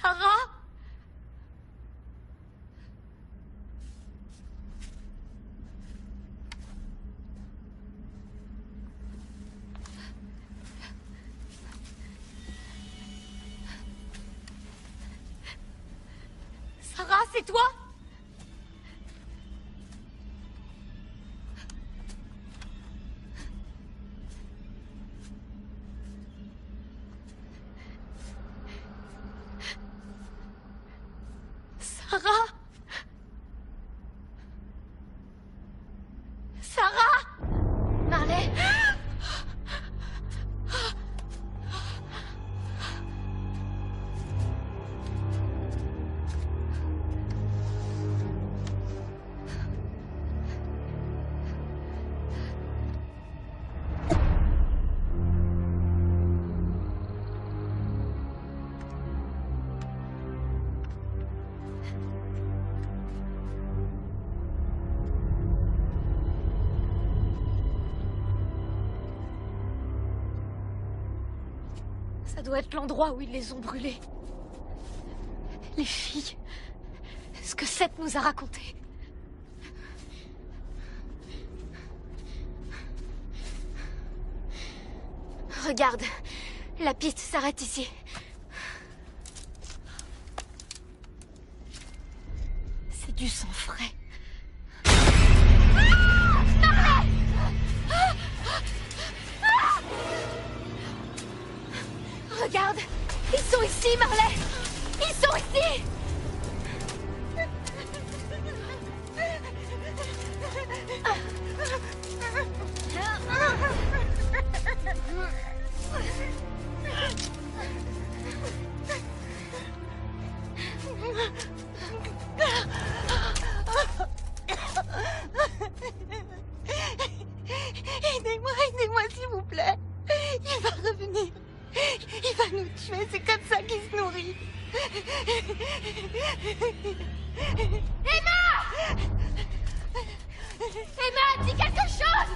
Sarah? Sarah, c'est toi? Sarah? Sarah? Marley? Ça doit être l'endroit où ils les ont brûlés. Les filles. Ce que Seth nous a raconté. Regarde, la piste s'arrête ici. C'est du sang frais. Regarde, ils sont ici, Marley. Ils sont ici. Aidez-moi, s'il vous plaît. Il va revenir. Il va nous tuer, c'est comme ça qu'il se nourrit. Emma, dis quelque chose.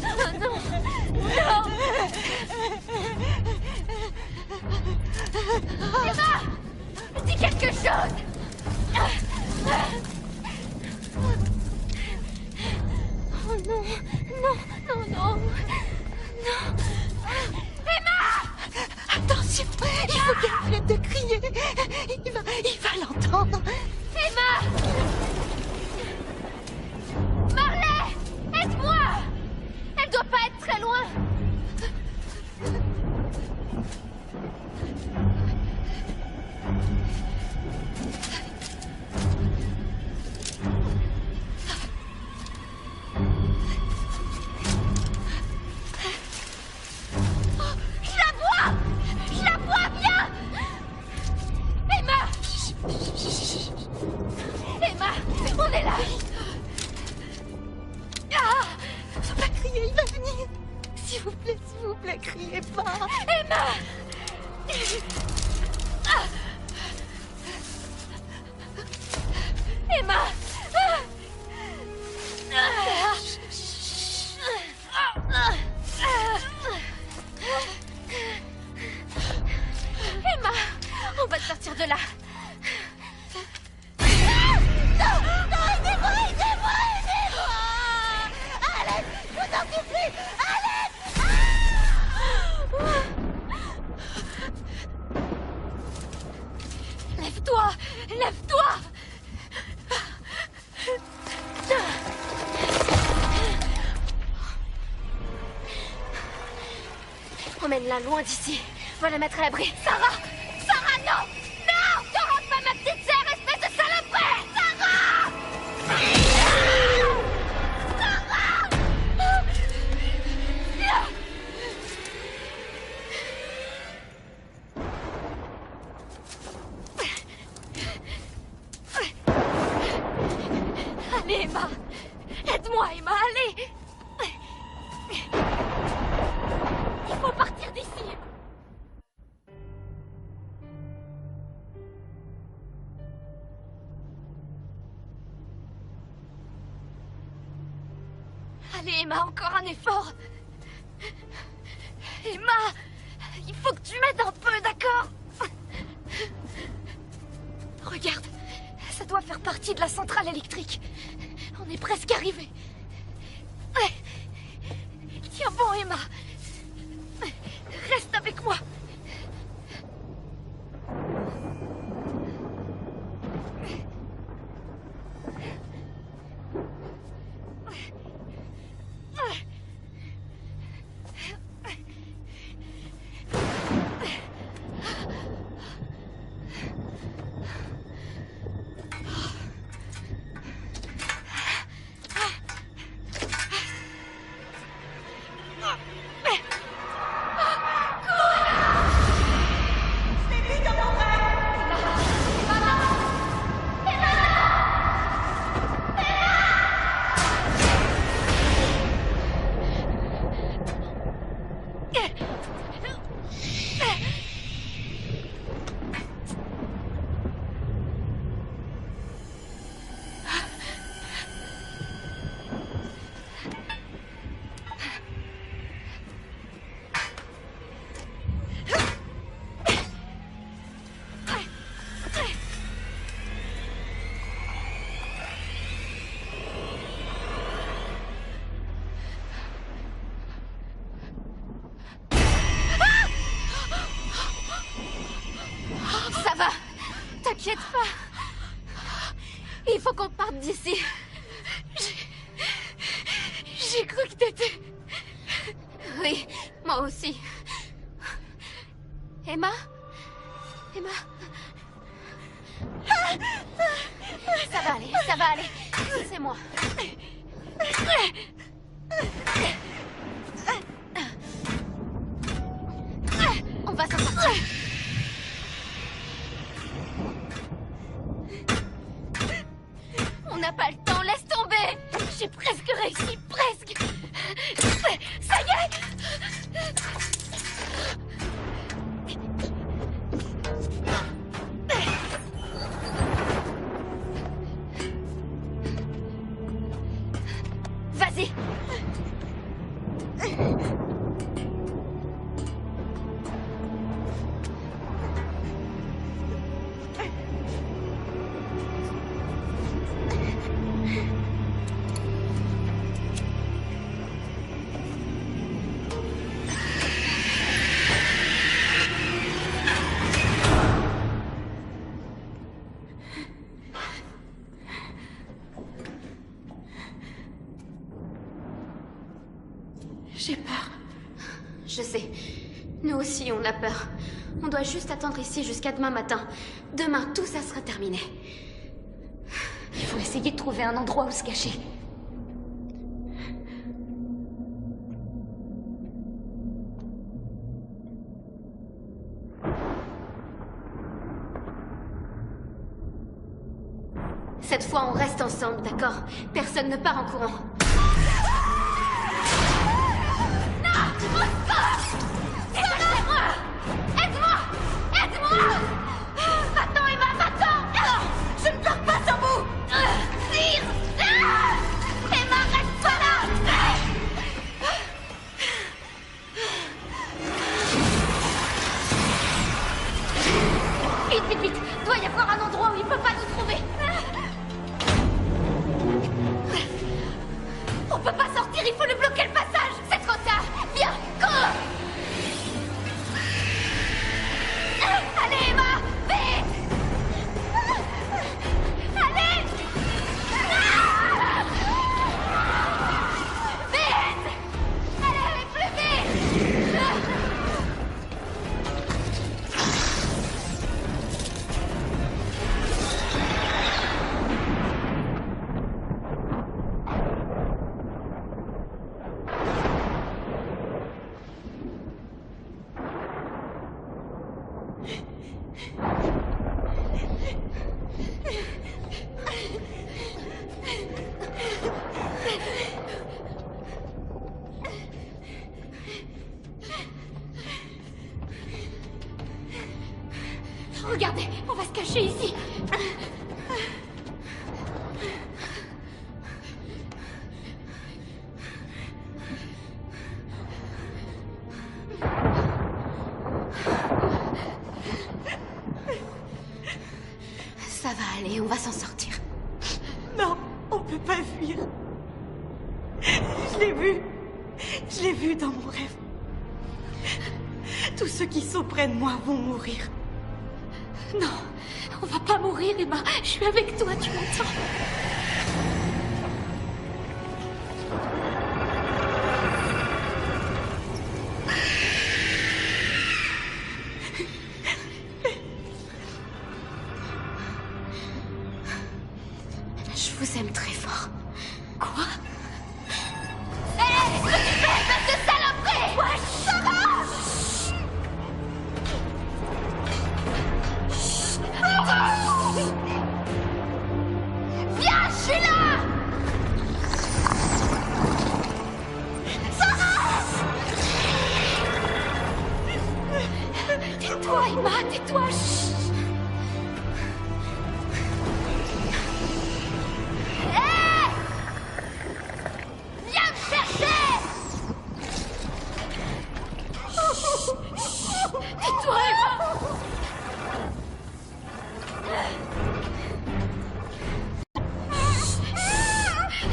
Oh non, non. Emma, dis quelque chose. Oh non, non, non, non, non. Attention, il faut qu'elle arrête de crier. Il va l'entendre. Emma! Marley! Aide-moi! Elle doit pas être très loin! Je la vois bien! Emma! Emma, on est là! Ah, faut pas crier, il va venir. S'il vous plaît, criez pas. Emma! Emma! Emma, on va te sortir de là. Non, aidez-moi! Allez, je vous en supplie! Lève-toi! Lève-toi! Emmène-la loin d'ici. Va la mettre à l'abri. Sarah! Sarah, non! Non! Ne rentre pas ma petite sœur, espèce de salopette! Sarah! Allez, Emma! Aide-moi, Emma, allez! Il faut partir d'ici! Allez, Emma, encore un effort! Emma! Il faut que tu m'aides un peu, d'accord? Regarde, ça doit faire partie de la centrale électrique. On est presque arrivé. Tiens bon, Emma. Reste avec moi. Ça va. T'inquiète pas. Il faut qu'on parte d'ici. J'ai cru que t'étais... Oui, moi aussi. Emma? Emma? Ça va aller, ça va aller. C'est moi. On va s'en sortir. On n'a pas le temps, laisse tomber. J'ai presque réussi, presque. Ça y est. Vas-y. J'ai peur. Je sais. Nous aussi, on a peur. On doit juste attendre ici jusqu'à demain matin. Demain, tout ça sera terminé. Il faut essayer de trouver un endroit où se cacher. Cette fois, on reste ensemble, d'accord? Personne ne part en courant. Va-t'en, Emma, va-t'en! Je ne pars pas sans vous! Tire! Emma, reste pas là! Vite, vite, vite! Doit y avoir un endroit où il peut pas nous trouver! On peut pas sortir, il faut lui bloquer le passage! C'est trop tard! Viens, cours! Allez, Emma! Vite! Allez! Vite! Allez, plus vite! Regardez, on va se cacher ici. Ça va aller, on va s'en sortir. Non, on peut pas fuir. Je l'ai vu. Je l'ai vu dans mon rêve. Tous ceux qui sont près de moi vont mourir. Non, on va pas mourir, Emma. Je suis avec toi, tu m'entends? Je vous aime très fort. Quoi? Hé, qu'est-ce que tu fais, espèce de saloperie? Ouais, ça va? Viens, Tais-toi, Emma, tais-toi. Chut. Hé! Viens me chercher! Tais-toi, Emma!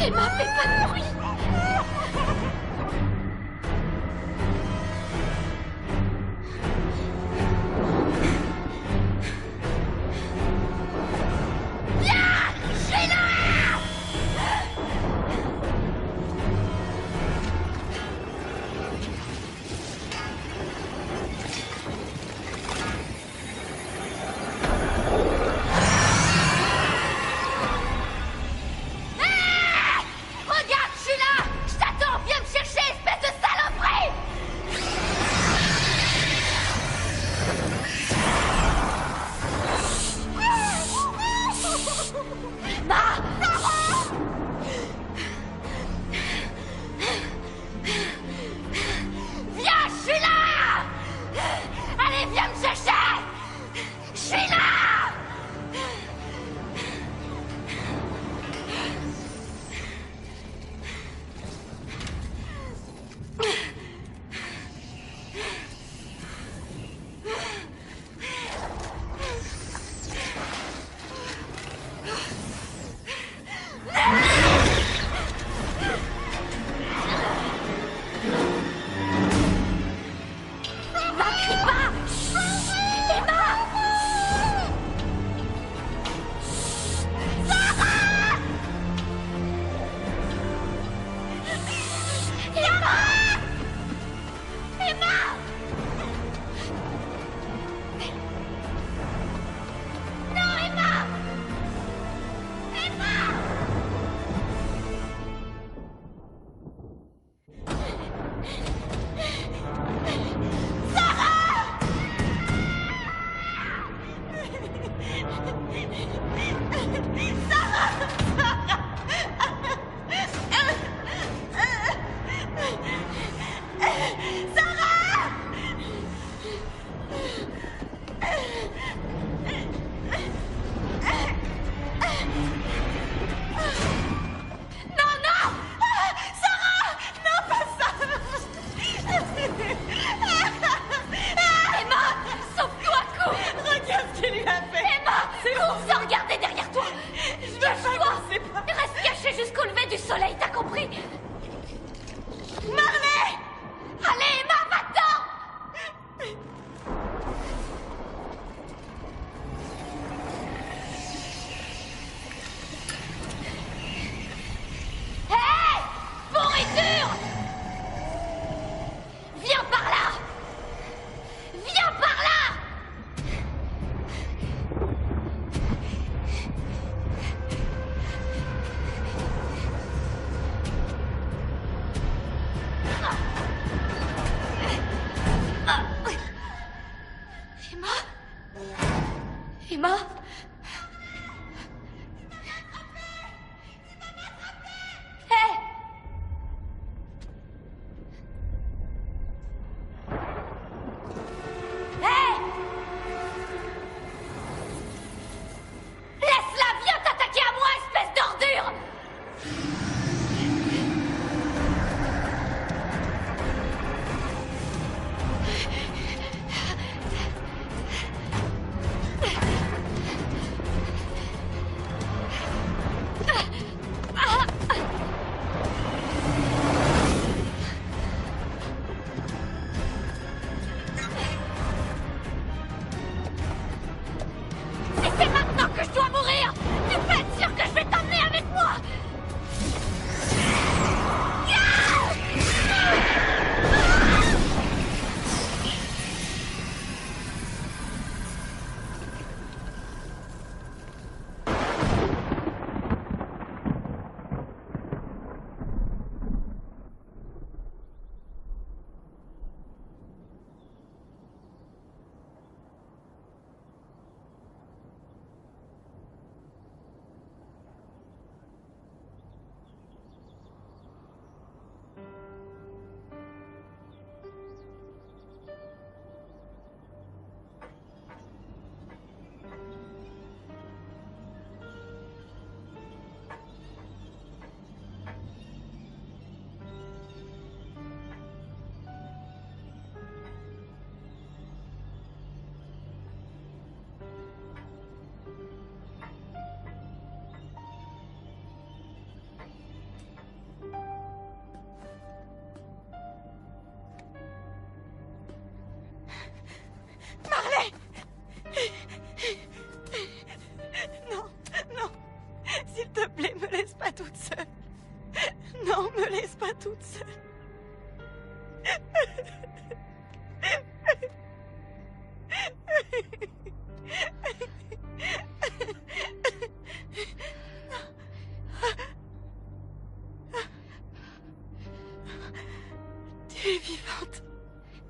Emma, fais pas de bruit!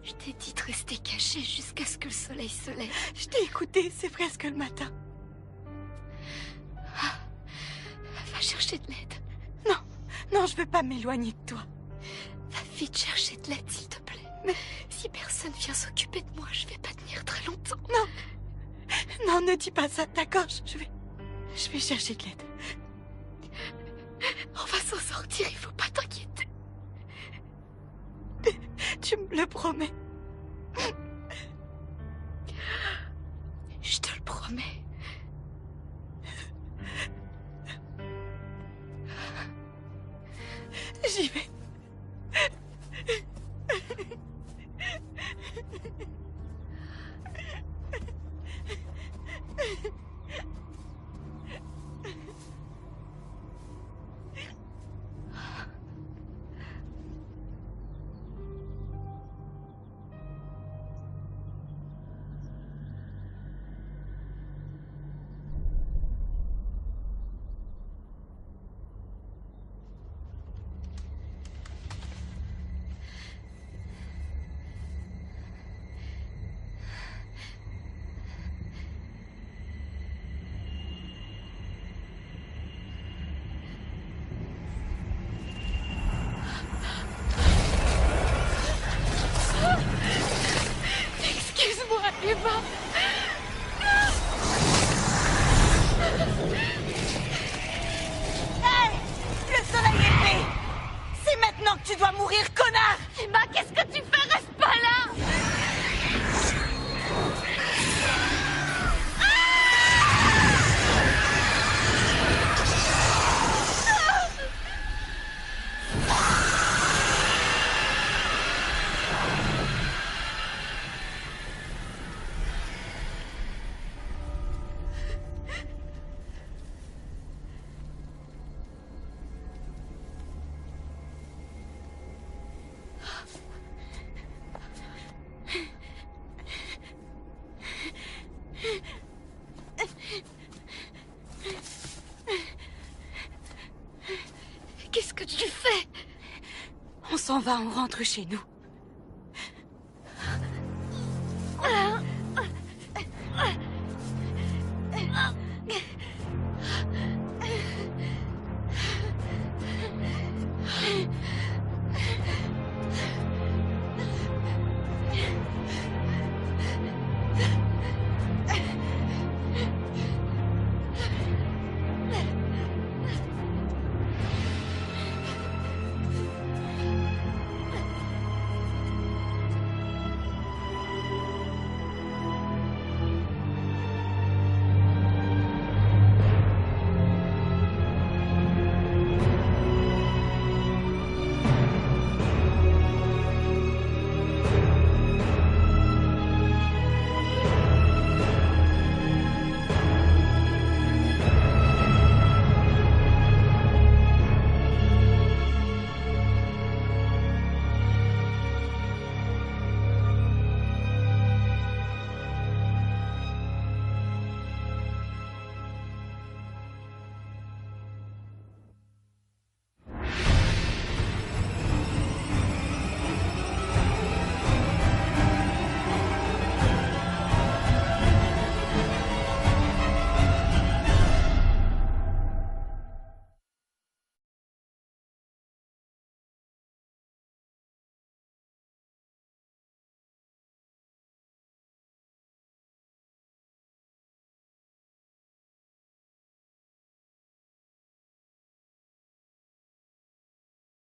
Je t'ai dit de rester caché jusqu'à ce que le soleil se lève. Je t'ai écouté, c'est presque le matin. Va chercher de l'aide. Non, je veux pas m'éloigner de toi. Va vite chercher de l'aide, s'il te plaît. Mais si personne vient s'occuper de moi, je vais pas tenir très longtemps. Non, ne dis pas ça, d'accord? Je vais chercher de l'aide. On va s'en sortir, il faut pas t'inquiéter. Tu me le promets. Je te le promets. J'y vais. Excuse-moi, Eva. Hey! Le soleil est levé! C'est maintenant que tu dois mourir, connard! Emma, qu'est-ce que tu fais? Reste pas là! Qu'est-ce que tu fais? On s'en va, on rentre chez nous.